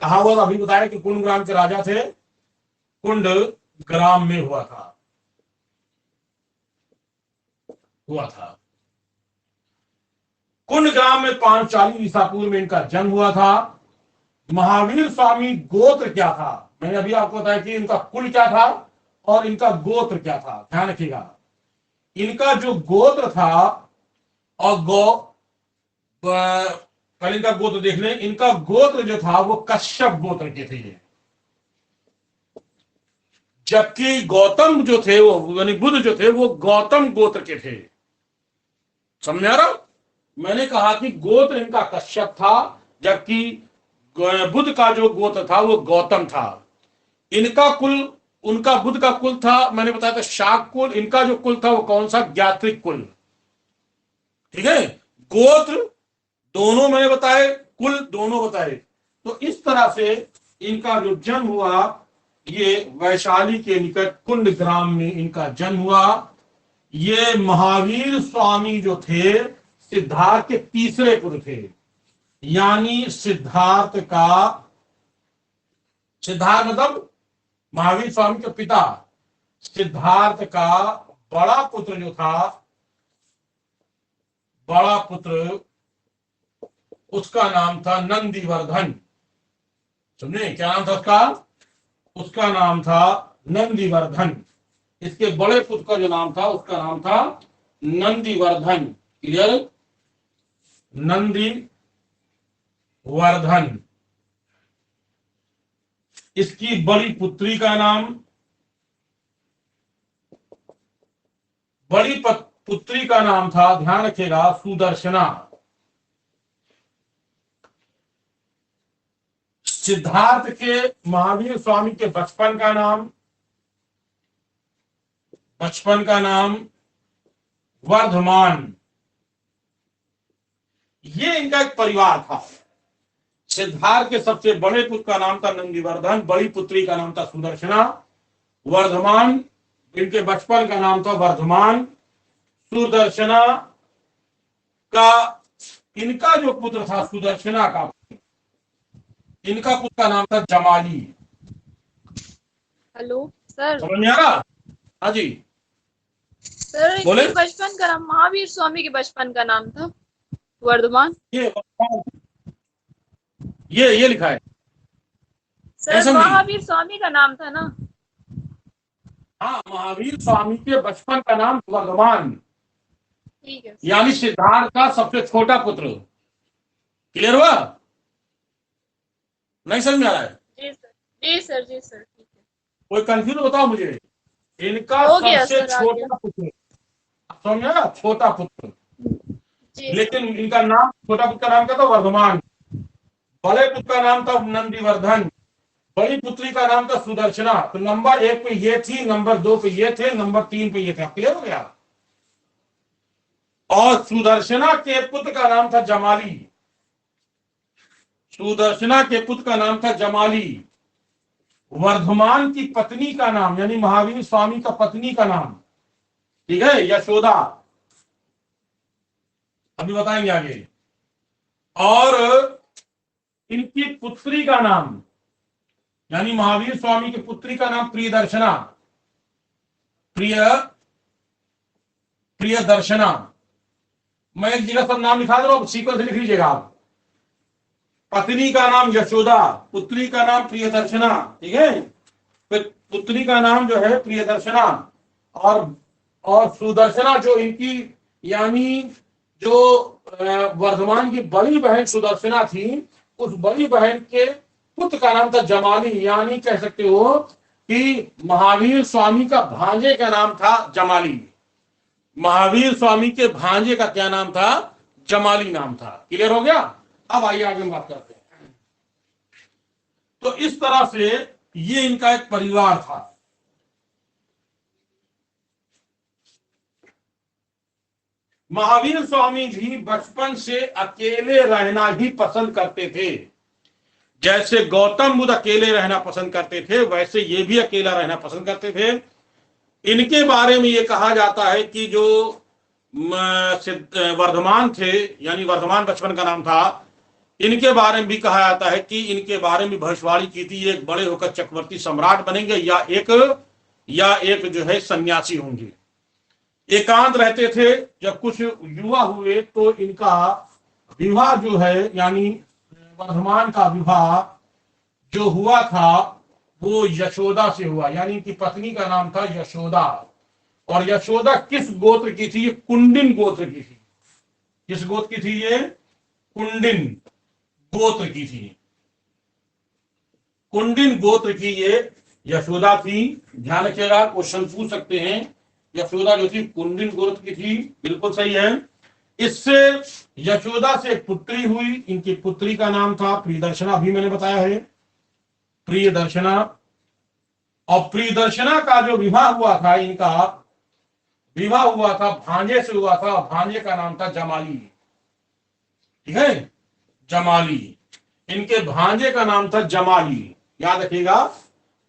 कहा हुआ था? अभी बताया कि कुंडग्राम के राजा थे, कुंडग्राम में हुआ था। कुंडग्राम में 540 ईसा पूर्व में इनका जन्म हुआ था। महावीर स्वामी गोत्र क्या था? मैंने अभी आपको बताया कि इनका कुल क्या था और इनका गोत्र क्या था। ध्यान रखिएगा, इनका जो गोत्र था, और पहले इनका गोत्र देख लें। इनका गोत्र जो था वो कश्यप गोत्र के थे, जबकि गौतम जो थे वो, यानी बुद्ध जो थे वो गौतम गोत्र के थे। समझ आ रहा? मैंने कहा कि गोत्र इनका कश्यप था, जबकि बुद्ध का जो गोत्र था वो गौतम था। इनका कुल, उनका बुद्ध का कुल था, मैंने बताया था शाक कुल। इनका जो कुल था वो कौन सा? ज्ञात्रिक कुल। ठीक है, गोत्र दोनों मैंने बताए, कुल दोनों बताए। तो इस तरह से इनका जो जन्म हुआ, ये वैशाली के निकट कुंड ग्राम में इनका जन्म हुआ। ये महावीर स्वामी जो थे सिद्धार्थ के तीसरे पुत्र थे, यानी सिद्धार्थ मतलब महावीर स्वामी के पिता, सिद्धार्थ का बड़ा पुत्र जो था, बड़ा पुत्र, उसका नाम था नंदीवर्धन। समझे क्या नाम था उसका? उसका नाम था नंदीवर्धन। इसके बड़े पुत्र का जो नाम था उसका नाम था नंदीवर्धन। क्लियर? नंदीवर्धन। इसकी बड़ी पुत्री का नाम, पुत्री का नाम था, ध्यान रखिएगा, सुदर्शना। सिद्धार्थ के महावीर स्वामी के बचपन का नाम वर्धमान। ये इनका एक परिवार था। सिद्धार्थ के सबसे बड़े पुत्र का नाम था नंदीवर्धन, बड़ी पुत्री का नाम था सुदर्शना। वर्धमान, इनके बचपन का नाम था वर्धमान। सुदर्शना का, इनका जो पुत्र था सुदर्शना का, इनका पुत्र का नाम था जमाली। Hello sir. समझ में आ रहा? हाँ जी सर, बोले। इनके बचपन का नाम, महावीर स्वामी के बचपन का नाम था वर्धमान। ये लिखा है सर, महावीर स्वामी का नाम था ना? हाँ, महावीर स्वामी के बचपन का नाम वर्धमान, ठीक है। यानी सिद्धार्थ का सबसे छोटा पुत्र। क्लियर हुआ? नहीं समझ में आ रहा है? जी सर, जी सर, जी सर, ठीक है। कोई कंफ्यूज बताओ मुझे। इनका सबसे छोटा पुत्र, समझ में? छोटा पुत्र, लेकिन इनका नाम, छोटा पुत्र का नाम क्या था? वर्धमान। बड़े पुत्र का नाम था नंदीवर्धन, बड़ी पुत्री का नाम था सुदर्शना। तो नंबर 1 पे ये थी, नंबर 2 पे ये थे, नंबर 3 पे ये था। क्लियर हो गया? और सुदर्शना के पुत्र का नाम था जमाली। सुदर्शना के पुत्र का नाम था जमाली। वर्धमान की पत्नी का नाम, यानी महावीर स्वामी का पत्नी का नाम, ठीक है, यशोदा। अभी बताएंगे आगे। और इनकी पुत्री का नाम, यानी महावीर स्वामी की पुत्री का नाम प्रियदर्शना। प्रियदर्शना। मैं एक जगह सब नाम लिखा दे रहा हूं, सीक्वेंस लिख लीजिएगा आप। पत्नी का नाम यशोदा, पुत्री का नाम प्रियदर्शना, ठीक है। फिर पुत्री का नाम जो है प्रियदर्शना, और सुदर्शना जो इनकी, यानी जो वर्धमान की बड़ी बहन सुदर्शना थी, उस बड़ी बहन के पुत्र का नाम था जमाली, यानी कह सकते हो कि महावीर स्वामी का भांजे का नाम था जमाली। महावीर स्वामी के भांजे का क्या नाम था? जमाली नाम था। क्लियर हो गया? अब आइए आगे बात करते हैं। तो इस तरह से ये इनका एक परिवार था। महावीर स्वामी भी बचपन से अकेले रहना ही पसंद करते थे। जैसे गौतम बुद्ध अकेले रहना पसंद करते थे, वैसे ये भी अकेला रहना पसंद करते थे। इनके बारे में ये कहा जाता है कि जो वर्धमान थे, यानी वर्धमान बचपन का नाम था, इनके बारे में भी कहा जाता है कि इनके बारे में भविष्यवाणी की थी, एक बड़े होकर चक्रवर्ती सम्राट बनेंगे, या एक जो है सन्यासी होंगे। एकांत रहते थे। जब कुछ युवा हुए तो इनका विवाह जो है, यानी वर्धमान का विवाह जो हुआ था वो यशोदा से हुआ, यानी इनकी पत्नी का नाम था यशोदा। और यशोदा किस गोत्र की थी? कुंडिन गोत्र की थी। किस गोत्र की थी? ये कुंडिन गोत्र की थी। कुंडिन गोत्र की ये यशोदा थी। ध्यान रखिएगा, क्वेश्चन पूछ सकते हैं। यशोदा जो थी कुंडिन गोत्र की थी, बिल्कुल सही है। इससे यशोदा से एक पुत्री हुई। इनकी पुत्री का नाम था प्रियदर्शना, भी मैंने बताया है, प्रियदर्शना। और प्रियदर्शना का जो विवाह हुआ था इनका विवाह हुआ था भांजे से हुआ था, भांजे का नाम था जमाली। ठीक है, जमाली। इनके भांजे का नाम था जमाली, याद रखिएगा,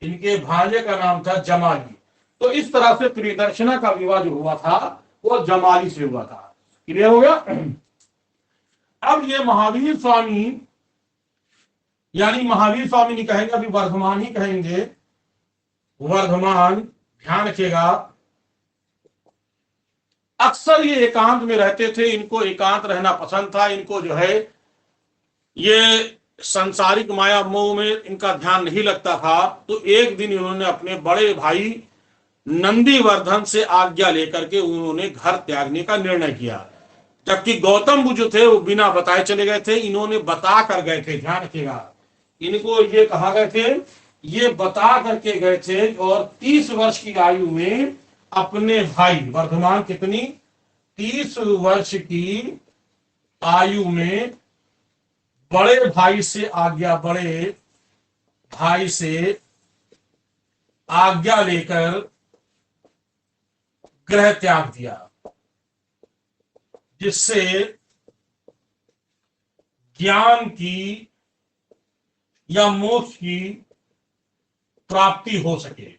इनके भांजे का नाम था जमाली। तो इस तरह से प्रियदर्शना का विवाह जो हुआ था वो जमाली से हुआ था। क्लियर हो गया। अब ये महावीर स्वामी, यानी महावीर स्वामी नहीं कहेंगे, अभी वर्धमान ही कहेंगे, वर्धमान। ध्यान रखिएगा, अक्सर ये एकांत में रहते थे, इनको एकांत रहना पसंद था, इनको जो है ये संसारिक माया मोह में इनका ध्यान नहीं लगता था। तो एक दिन इन्होंने अपने बड़े भाई नंदीवर्धन से आज्ञा लेकर के उन्होंने घर त्यागने का निर्णय किया। जबकि गौतम बुद्ध जो थे वो बिना बताए चले गए थे, इन्होंने बता कर गए थे। ध्यान रखिएगा, इनको ये कहा गए थे, ये बता करके गए थे। और 30 वर्ष की आयु में अपने भाई वर्धमान, कितनी, 30 वर्ष की आयु में बड़े भाई से आज्ञा, बड़े भाई से आज्ञा लेकर ग्रह त्याग दिया, जिससे ज्ञान की या मोक्ष की प्राप्ति हो सके।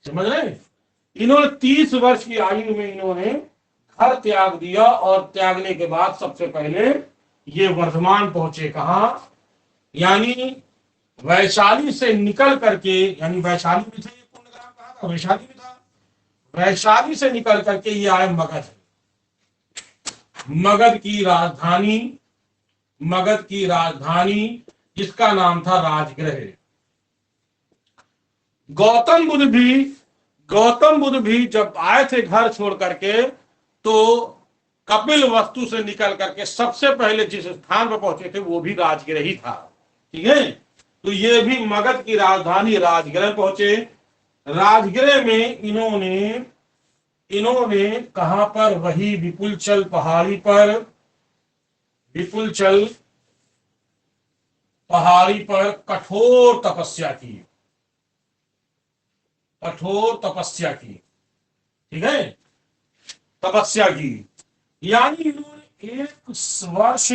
समझ रहे, इन्होंने 30 वर्ष की आयु में इन्होंने घर त्याग दिया, और त्यागने के बाद सबसे पहले ये वर्धमान पहुंचे कहां, यानी वैशाली से निकल करके, यानी वैशाली में थे ये, पुण्यग्राम कहां था, वैशाली में था। वैशाली से निकल करके ये आए मगध, मगध की राजधानी, मगध की राजधानी जिसका नाम था राजगृह। गौतम बुद्ध भी जब आए थे घर छोड़ करके, तो कपिल वस्तु से निकल करके सबसे पहले जिस स्थान पर पहुंचे थे वो भी राजगृह ही था। ठीक है, तो ये भी मगध की राजधानी राजगृह पहुंचे। राजगृह में इन्होंने कहां पर, वही विपुलचल पहाड़ी पर, विपुलचल पहाड़ी पर कठोर तपस्या की, कठोर तपस्या की। ठीक है, तपस्या की, यानी इन्होंने 1 वर्ष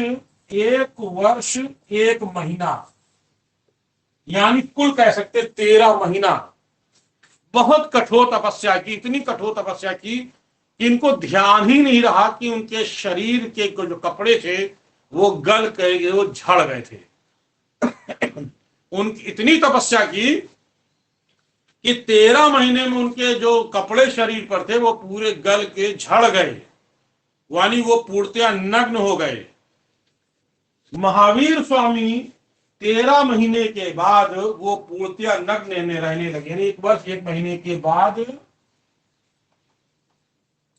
1 महीना, यानी कुल कह सकते 13 महीना बहुत कठोर तपस्या की। इतनी कठोर तपस्या की कि इनको ध्यान ही नहीं रहा कि उनके शरीर के जो कपड़े थे वो गल के वो झड़ गए थे। उनकी इतनी तपस्या की कि 13 महीने में उनके जो कपड़े शरीर पर थे वो पूरे गल के झड़ गए, यानी वो पूर्णतया नग्न हो गए। महावीर स्वामी 13 महीने के बाद वो पूर्णतया नग्न रहने लगे। यानी 1 वर्ष 1 महीने के बाद,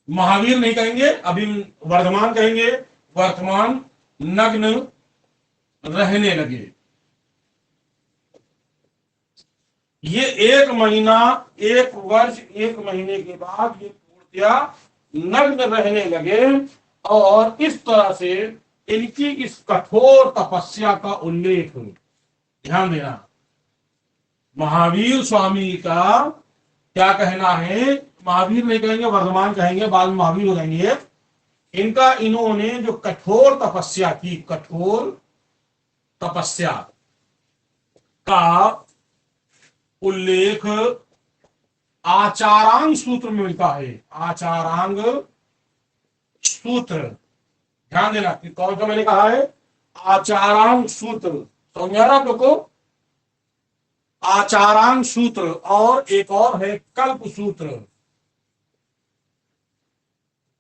महावीर नहीं कहेंगे, अभी वर्धमान कहेंगे, वर्तमान नग्न रहने लगे। ये 1 महीना, 1 वर्ष 1 महीने के बाद ये पूर्णतया नग्न रहने लगे। और इस तरह से इनकी इस कठोर तपस्या का उल्लेख, ध्यान देना, महावीर स्वामी का क्या कहना है, महावीर नहीं कहेंगे, वर्धमान कहेंगे, बाद में महावीर हो जाएंगे। इनका, इन्होंने जो कठोर तपस्या की, कठोर तपस्या का उल्लेख आचारांग सूत्र में मिलता है। आचारांग सूत्र, ध्यान देना कि कौन सा मैंने कहा है, आचारांग सूत्र। समझा रहा आपको, आचारांग सूत्र। और एक और है कल्प सूत्र।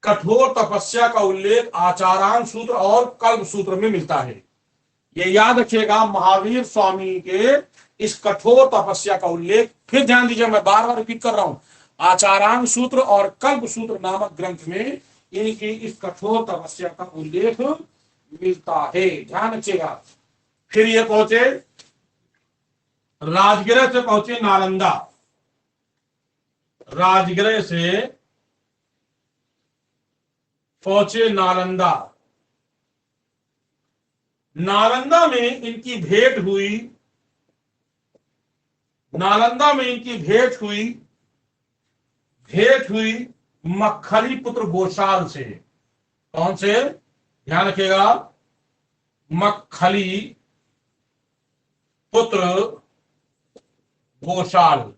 कठोर तपस्या का उल्लेख आचारांग सूत्र और कल्प सूत्र में मिलता है। ये याद रखिएगा, महावीर स्वामी के इस कठोर तपस्या का उल्लेख, फिर ध्यान दीजिए, मैं बार बार रिपीट कर रहा हूं, आचारांग सूत्र और कल्प सूत्र नामक ग्रंथ में इनकी इस कठोर तपस्या का उल्लेख मिलता है। ध्यान रखिएगा। फिर ये पहुंचे राजगृह से, पहुंचे नालंदा। राजगृह से पहुंचे नालंदा। नालंदा में इनकी भेंट हुई, नालंदा में इनकी भेंट हुई भेंट हुई मक्खली पुत्र गोशाल से। कौन से? ध्यान रखिएगा, मक्खली पुत्र गोशाल।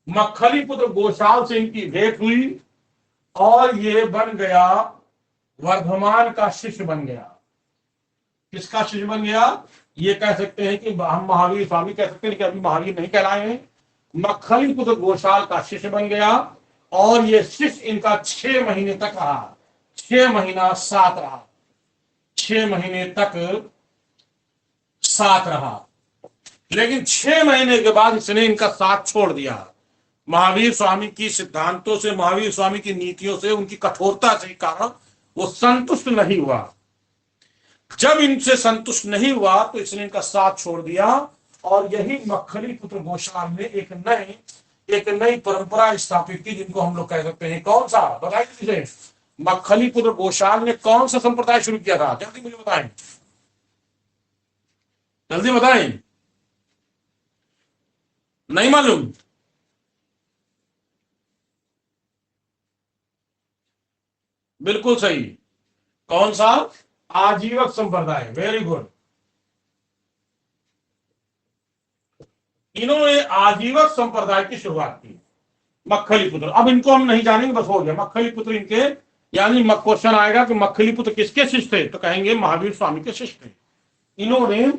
मक्खली पुत्र गोशाल से इनकी भेंट हुई और ये बन गया, वर्धमान का शिष्य बन गया। किसका शिष्य बन गया? ये कह सकते हैं कि हम महावीर स्वामी कह सकते हैं कि अभी महावीर नहीं कहलाए हैं। मक्खली पुत्र गोशाल का शिष्य बन गया और ये शिष्य इनका 6 महीने तक रहा। 6 महीना साथ रहा, 6 महीने तक साथ रहा। लेकिन 6 महीने के बाद इसने इनका साथ छोड़ दिया। महावीर स्वामी की सिद्धांतों से, महावीर स्वामी की नीतियों से, उनकी कठोरता के कारण वो संतुष्ट नहीं हुआ। जब इनसे संतुष्ट नहीं हुआ तो इसने इनका साथ छोड़ दिया और यही मक्खली पुत्र गोशाल ने एक नई परंपरा स्थापित की, जिनको हम लोग कह सकते हैं कौन सा? बताइए मुझे, मक्खली पुत्र गोशाल ने कौन सा संप्रदाय शुरू किया था? जल्दी मुझे बताएं, जल्दी बताएं। नहीं मालूम? बिल्कुल सही। कौन सा? आजीवक संप्रदाय। Very good. इन्होंने आजीवक संप्रदाय की शुरुआत की, मक्खली पुत्र। अब इनको हम नहीं जानेंगे, बस हो गया। मक्खली पुत्र इनके, यानी क्वेश्चन आएगा कि मक्खली पुत्र किसके शिष्य थे, तो कहेंगे महावीर स्वामी के शिष्य थे। इन्होंने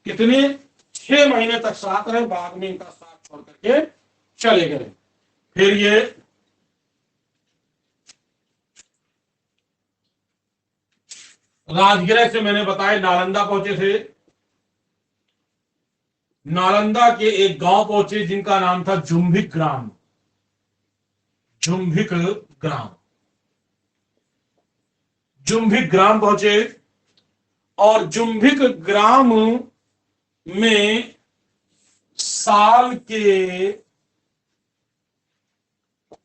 कितने? 6 महीने तक साथ रहे, बाद में इनका साथ छोड़ करके चले गए। फिर ये राजगृह से मैंने बताया नालंदा पहुंचे थे। नालंदा के एक गांव पहुंचे जिनका नाम था जुम्भिक ग्राम। जुम्भिक ग्राम, जुम्भिक ग्राम पहुंचे और जुम्भिक ग्राम में साल के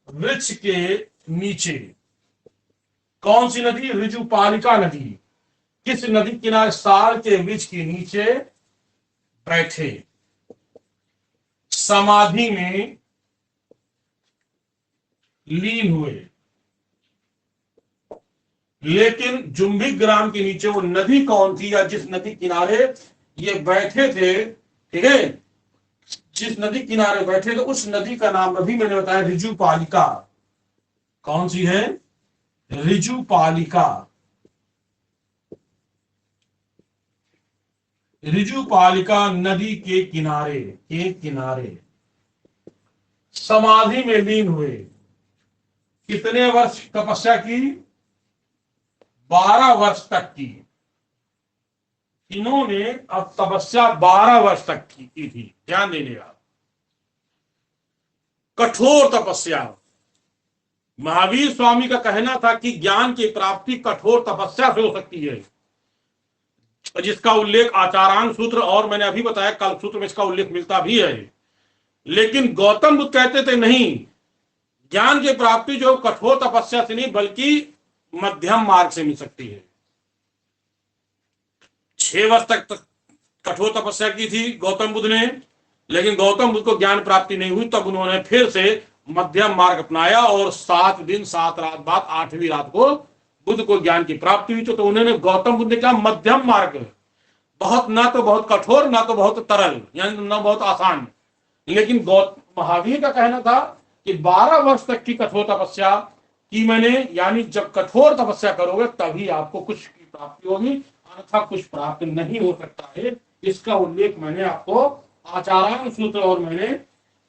वृक्ष के नीचे, कौन सी नदी? ऋजुपालिका नदी। किस नदी किनारे? साल के वृक्ष के नीचे बैठे, समाधि में लीन हुए। लेकिन जुम्भिक ग्राम के नीचे वो नदी कौन थी, या जिस नदी किनारे ये बैठे थे, ठीक है, जिस नदी किनारे बैठे थे उस नदी का नाम अभी मैंने बताया ऋजुपालिका। कौन सी है? ऋजुपालिका। ऋजुपालिका नदी के किनारे समाधि में लीन हुए। कितने वर्ष तपस्या की? 12 वर्ष तक की। इन्होंने अब तपस्या 12 वर्ष तक की थी। ध्यान दीजिएगा, कठोर तपस्या। महावीर स्वामी का कहना था कि ज्ञान की प्राप्ति कठोर तपस्या से हो सकती है, जिसका उल्लेख आचारांग सूत्र और मैंने अभी बताया कल्प सूत्र में इसका उल्लेख मिलता भी है। लेकिन गौतम बुद्ध कहते थे नहीं, ज्ञान की प्राप्ति जो कठोर तपस्या से नहीं बल्कि मध्यम मार्ग से मिल सकती है। 6 वर्ष तक कठोर तपस्या की थी गौतम बुद्ध ने, लेकिन गौतम बुद्ध को ज्ञान प्राप्ति नहीं हुई। तब उन्होंने फिर से मध्यम मार्ग अपनाया और 7 दिन 7 रात बाद 8वीं रात को बुद्ध को ज्ञान की प्राप्ति हुई। तो उन्होंने गौतम बुद्ध ने कहा मध्यम मार्ग, बहुत ना तो बहुत कठोर ना तो बहुत तरल, यानी ना बहुत आसान। लेकिन महावीर का कहना था कि 12 वर्ष तक की कठोर तपस्या की मैंने, यानी जब कठोर तपस्या करोगे तभी आपको कुछ की प्राप्ति होगी, अन्यथा कुछ प्राप्त नहीं हो सकता है। इसका उल्लेख मैंने आपको आचारांग सूत्र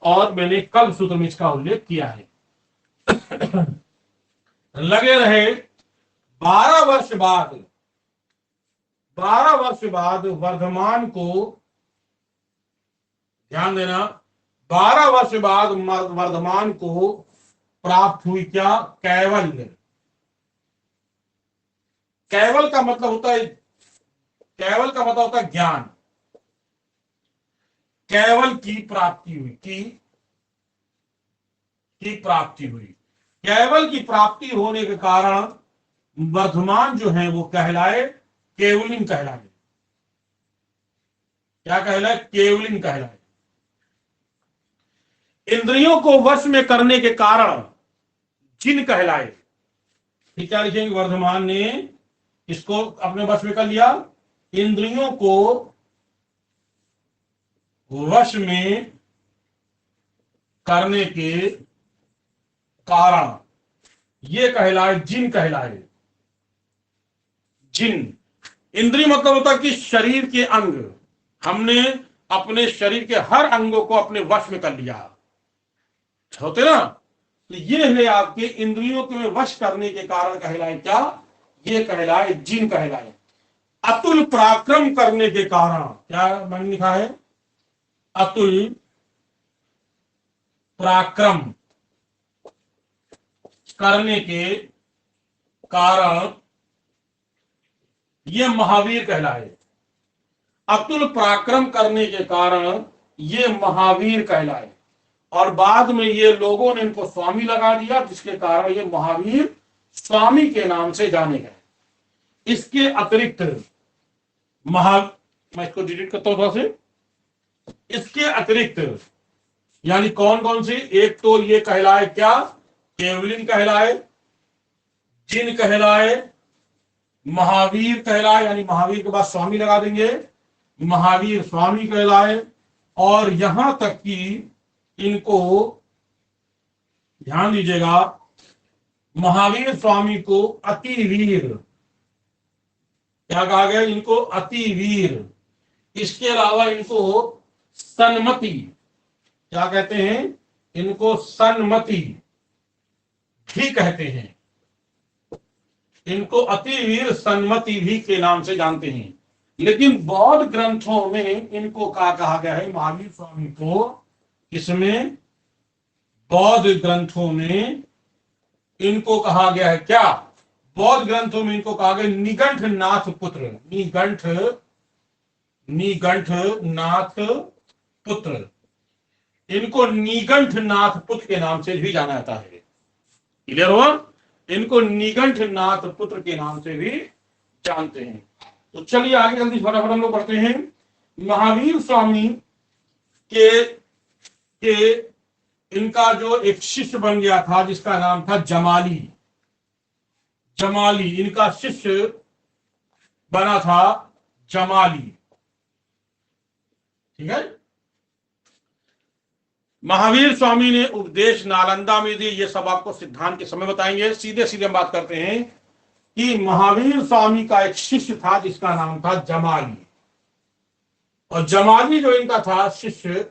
और मैंने कल्प सूत्र में इसका उल्लेख किया है। लगे रहे 12 वर्ष बाद वर्धमान को, ध्यान देना, 12 वर्ष बाद वर्धमान को प्राप्त हुई क्या? कैवल्य। कैवल का मतलब होता है ज्ञान। कैवल की प्राप्ति हुई, की प्राप्ति हुई। कैवल की प्राप्ति होने के कारण वर्धमान जो है वो कहलाए केवलिन कहलाए। क्या कहलाए? केवलिन कहलाए। इंद्रियों को वश में करने के कारण जिन कहलाए। ठीक, क्या लिखेंगे? वर्धमान ने इसको अपने वश में कर लिया, इंद्रियों को वश में करने के कारण ये कहलाए, जिन कहलाए। जिन, इंद्रिय मतलब होता है कि शरीर के अंग, हमने अपने शरीर के हर अंगों को अपने वश में कर लिया, होते ना, तो ये है आपके इंद्रियों के वश करने के कारण कहलाए क्या? ये कहलाए जिन कहलाए। अतुल पराक्रम करने के कारण, क्या मैंने लिखा है? अतुल पराक्रम करने के कारण ये महावीर कहलाए। अतुल पराक्रम करने के कारण ये महावीर कहलाए। और बाद में ये लोगों ने इनको स्वामी लगा दिया, जिसके कारण ये महावीर स्वामी के नाम से जाने गए। इसके अतिरिक्त मैं इसको डिलीट करता हूं थोड़ा से। इसके अतिरिक्त यानी कौन कौन सी? एक तो ये कहलाए क्या? केवलिन कहलाए, जिन कहलाए, महावीर कहलाए, यानी महावीर के बाद स्वामी लगा देंगे, महावीर स्वामी कहलाए। और यहां तक कि इनको ध्यान दीजिएगा, महावीर स्वामी को अतिवीर, क्या कहा गया? इनको अतिवीर। इसके अलावा इनको सन्मति, क्या कहते हैं? इनको सन्मति भी कहते हैं। इनको अतिवीर सन्मति भी के नाम से जानते हैं। लेकिन बौद्ध ग्रंथों में इनको क्या कहा गया है? महावीर स्वामी को, इसमें बौद्ध ग्रंथों में इनको कहा गया है क्या? बौद्ध ग्रंथों में इनको कहा गया निगंठ नाथ पुत्र। निगंठ नाथ पुत्र, इनको निगंठ नाथ पुत्र के नाम से भी जाना जाता है। क्लियर हुआ? इनको निगंठ नाथ पुत्र के नाम से भी जानते हैं। तो चलिए आगे जल्दी फटाफट हम लोग बढ़ते हैं। महावीर स्वामी के इनका जो एक शिष्य बन गया था, जिसका नाम था जमाली। जमाली इनका शिष्य बना था, जमाली। ठीक है। महावीर स्वामी ने उपदेश नालंदा में दिए। ये सब आपको सिद्धांत के समय बताएंगे। सीधे सीधे हम बात करते हैं कि महावीर स्वामी का एक शिष्य था जिसका नाम था जमाली। और जमाली जो इनका था शिष्य,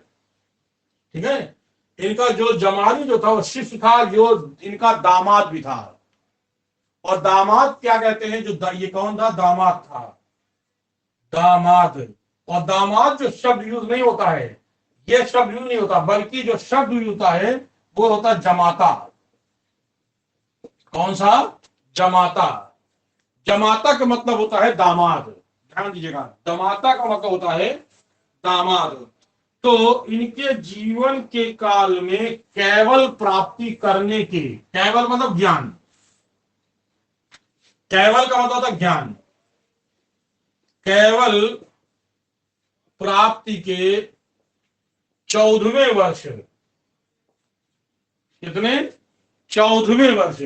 ठीक है, इनका जो जमाली जो था वो शिष्य था, जो इनका दामाद भी था। और दामाद क्या कहते हैं? जो ये कौन था? दामाद था, दामाद। और दामाद जो शब्द यूज नहीं होता है, ये शब्द यूज नहीं होता, बल्कि जो शब्द यूज होता है वो होता है जमाता। कौन सा? जमाता। जमाता का मतलब होता है दामाद। ध्यान दीजिएगा, जमाता का मतलब होता है दामाद। तो इनके जीवन के काल में केवल प्राप्ति करने के, केवल मतलब ज्ञान, केवल का मतलब होता है ज्ञान, केवल प्राप्ति के 14वें वर्ष, कितने? 14वें वर्ष,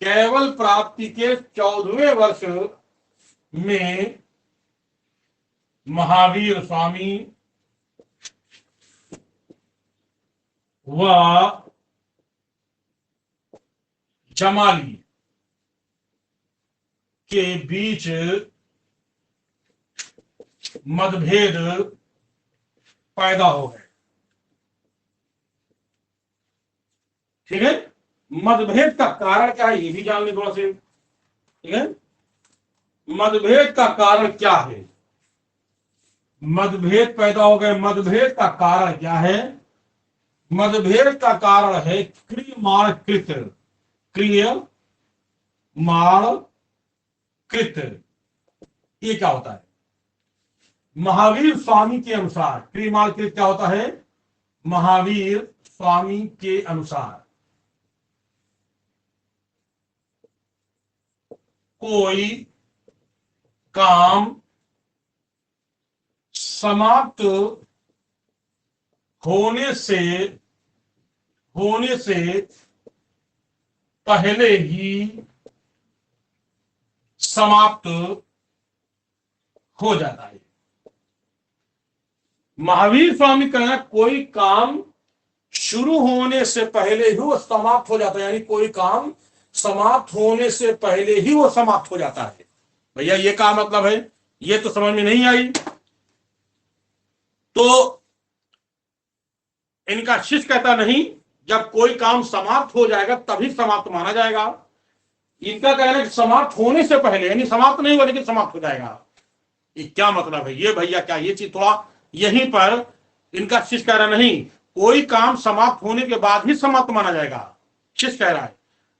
केवल प्राप्ति के 14वें वर्ष में महावीर स्वामी व जमाली के बीच मतभेद पैदा हो गए। ठीक है। मतभेद का कारण क्या है ये भी जान लें थोड़ा से। ठीक है, मतभेद का कारण क्या है? मतभेद पैदा हो गए। मतभेद का कारण क्या है? मतभेद का कारण है क्रियमाणकृत। क्रियमाणकृत, ये क्या होता है? महावीर स्वामी के अनुसार क्रियमाणकृत क्या होता है? महावीर स्वामी के अनुसार कोई काम समाप्त होने से होने से पहले ही समाप्त हो जाता है। महावीर स्वामी कहना कोई काम शुरू होने से पहले ही वो समाप्त हो जाता है, यानी कोई काम समाप्त होने से पहले ही वो समाप्त हो जाता है। भैया ये क्या मतलब है, ये तो समझ में नहीं आई। तो इनका शिष्य कहता नहीं, जब कोई काम समाप्त हो जाएगा तभी समाप्त माना जाएगा। इनका कहना है कि समाप्त होने से पहले, यानी समाप्त नहीं हुआ लेकिन समाप्त हो जाएगा। ये क्या मतलब है ये भैया, क्या ये चीज थोड़ा यहीं पर इनका शिष्य कह रहा नहीं, कोई काम समाप्त होने के बाद ही समाप्त माना जाएगा, शिष्य कह रहा है।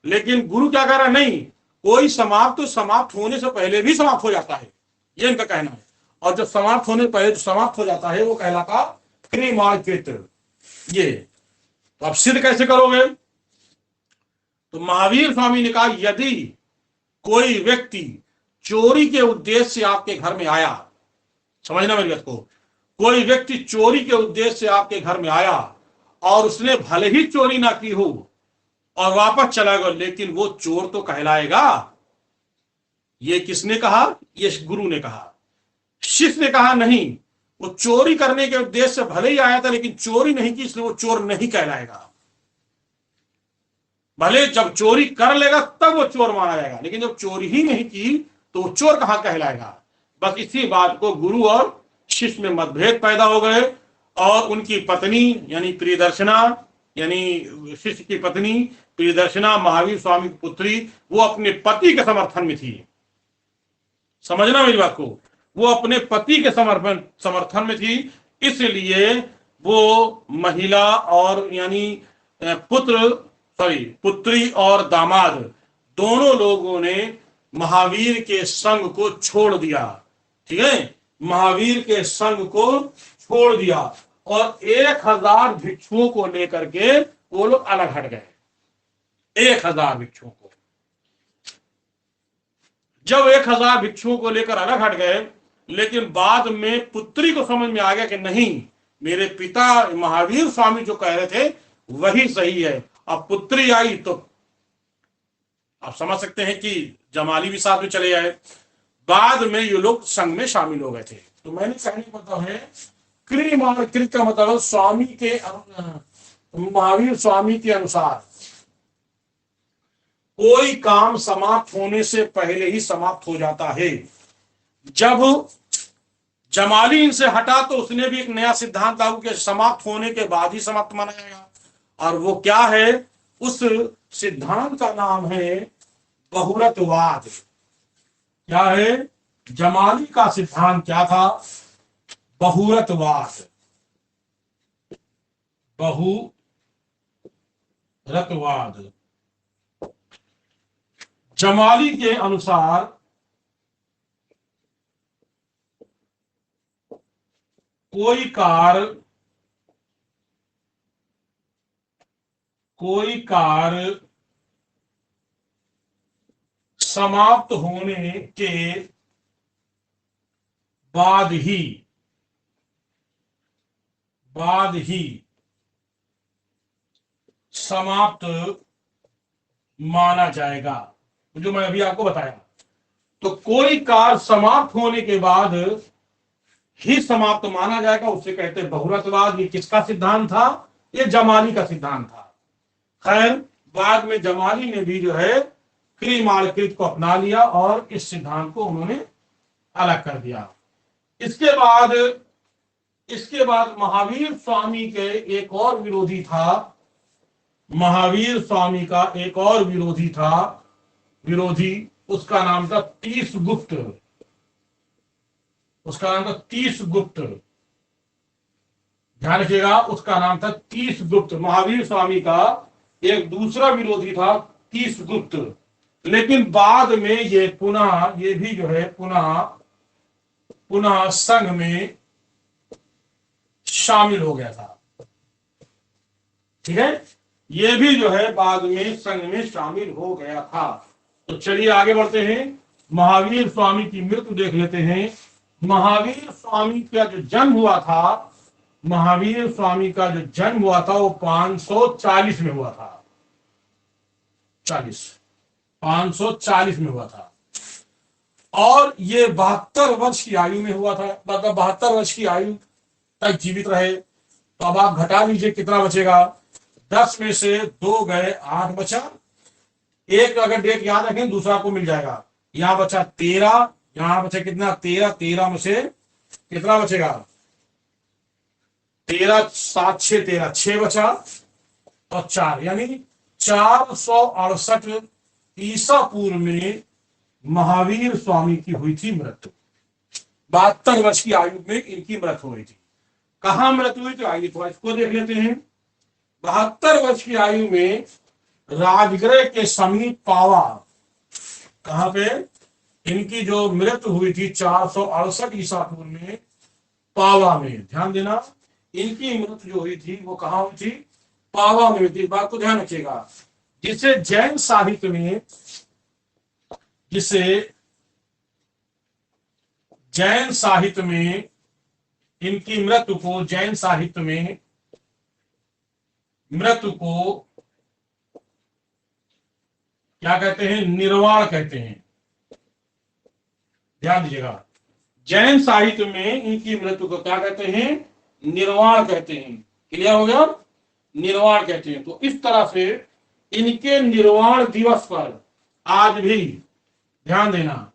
लेकिन गुरु क्या कह रहा है, नहीं, कोई समाप्त होने से पहले भी समाप्त हो जाता है, ये इनका कहना है। और जो समाप्त होने से पहले जो समाप्त हो जाता है वो कहलाता क्रियमाणकृत। ये तो अब सिद्ध कैसे करोगे? तो महावीर स्वामी ने कहा यदि कोई व्यक्ति चोरी के उद्देश्य से आपके घर में आया, समझना मेरी बात को, कोई व्यक्ति चोरी के उद्देश्य से आपके घर में आया और उसने भले ही चोरी ना की हो और वापस चला गया, लेकिन वो चोर तो कहलाएगा। ये किसने कहा? ये गुरु ने कहा। शिष्य ने कहा नहीं, वो चोरी करने के उद्देश्य से भले ही आया था लेकिन चोरी नहीं की, इसलिए वो चोर नहीं कहलाएगा। भले जब चोरी कर लेगा तब वो चोर माना जाएगा, लेकिन जब चोरी ही नहीं की तो वो चोर कहां कहलाएगा। बस इसी बात को गुरु और शिष्य में मतभेद पैदा हो गए और उनकी पत्नी यानी प्रियदर्शना, यानी शिष्य की पत्नी प्रियदर्शना महावीर स्वामी की पुत्री, वो अपने पति के समर्थन में थी। समझना मेरी बात को, वो अपने पति के समर्थन में थी, इसलिए वो महिला और यानी पुत्री और दामाद दोनों लोगों ने महावीर के संग को छोड़ दिया। ठीक है, महावीर के संग को छोड़ दिया और 1000 भिक्षुओं को लेकर के वो लोग अलग हट गए। 1000 भिक्षुओं को, जब 1000 भिक्षुओं को लेकर अलग हट गए, लेकिन बाद में पुत्री को समझ में आ गया कि नहीं, मेरे पिता महावीर स्वामी जो कह रहे थे वही सही है। अब पुत्री आई तो आप समझ सकते हैं कि जमाली भी साथ में चले आए। बाद में ये लोग संघ में शामिल हो गए थे। तो मैंने कहने का मतलब है क्रियमाणकृत का मतलब स्वामी के महावीर स्वामी के अनुसार कोई काम समाप्त होने से पहले ही समाप्त हो जाता है। जब जमाली इनसे हटा तो उसने भी एक नया सिद्धांत लागू किया, समाप्त होने के बाद ही समाप्त माना जाएगा। और वो क्या है? उस सिद्धांत का नाम है बहुरतवाद। क्या है? जमाली का सिद्धांत क्या था? बहुरतवाद। बहुरतवाद। जमाली के अनुसार कोई कार्य समाप्त होने के बाद ही समाप्त माना जाएगा, जो मैं अभी आपको बताया। तो कोई कार्य समाप्त होने के बाद ही समाप्त माना जाएगा, उससे कहते हैं बहुरतवाद। ये किसका सिद्धांत था? ये जमाली का सिद्धांत था। खैर, बाद में जमाली ने भी जो है क्रियमाणकृत को अपना लिया और इस सिद्धांत को उन्होंने अलग कर दिया। इसके बाद महावीर स्वामी के एक और विरोधी था। महावीर स्वामी का एक और विरोधी, उसका नाम था तीसगुप्त। ध्यान रखिएगा, उसका नाम था तीसगुप्त। महावीर स्वामी का एक दूसरा विरोधी था तीसगुप्त। लेकिन बाद में ये भी जो है पुनः संघ में शामिल हो गया था। ठीक है, ये भी जो है बाद में संघ में शामिल हो गया था। तो चलिए आगे बढ़ते हैं, महावीर स्वामी की मृत्यु देख लेते हैं। महावीर स्वामी का जो जन्म हुआ था महावीर स्वामी का जो जन्म हुआ था वो 540 में हुआ था। 540 में हुआ था और ये 72 वर्ष की आयु में हुआ था। मतलब 72 वर्ष की आयु तक जीवित रहे। तो अब आप घटा लीजिए कितना बचेगा। 10 में से 2 गए, 8 बचा। एक अगर डेट याद रखें दूसरा को मिल जाएगा। यहां बचा 13, यहां बचा कितना 13, 13 में से कितना बचेगा 13, 7, 6, 13, 6 बचा और 4, यानी 468 ईसा पूर्व में महावीर स्वामी की हुई थी मृत्यु। 72 वर्ष की आयु में इनकी मृत्यु हुई थी। कहां मृत्यु हुई? तो आइए थोड़ा इसको देख लेते हैं। 72 वर्ष की आयु में राजगृह के समीप पावा। कहां पे इनकी जो मृत्यु हुई थी 468 ईसा पूर्व में पावा में। ध्यान देना, इनकी मृत्यु जो हुई थी वो कहां हुई थी? पावा में हुई थी। इस बात को ध्यान रखिएगा। जिसे जैन साहित्य में इनकी मृत्यु को जैन साहित्य में मृत्यु को क्या कहते हैं? निर्वाण कहते हैं। ध्यान दीजिएगा, जैन साहित्य में इनकी मृत्यु को क्या कहते हैं? निर्वाण कहते हैं। क्लियर हो गया? निर्वाण कहते हैं। तो इस तरह से इनके निर्वाण दिवस पर आज भी ध्यान देना,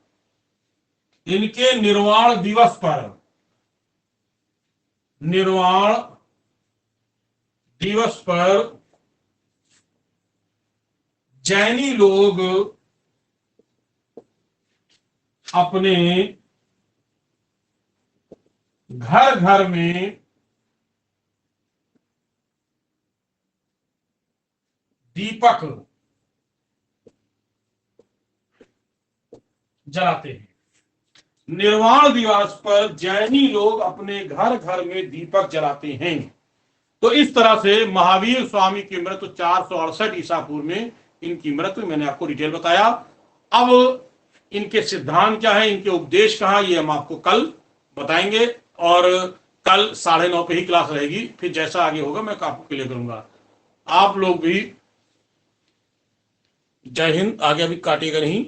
इनके निर्वाण दिवस पर जैनी लोग अपने घर घर में दीपक जलाते हैं। निर्वाण दिवस पर जैनी लोग अपने घर घर में दीपक जलाते हैं। तो इस तरह से महावीर स्वामी की मृत्यु 468 ईसा पूर्व में इनकी मृत्यु मैंने आपको डिटेल बताया। अब इनके सिद्धांत क्या है, इनके उपदेश कहाँ, ये हम आपको कल बताएंगे और कल 9:30 पे ही क्लास रहेगी। फिर जैसा आगे होगा मैं आपको क्लियर करूंगा। आप लोग भी जय हिंद। आगे अभी काटिएगा नहीं।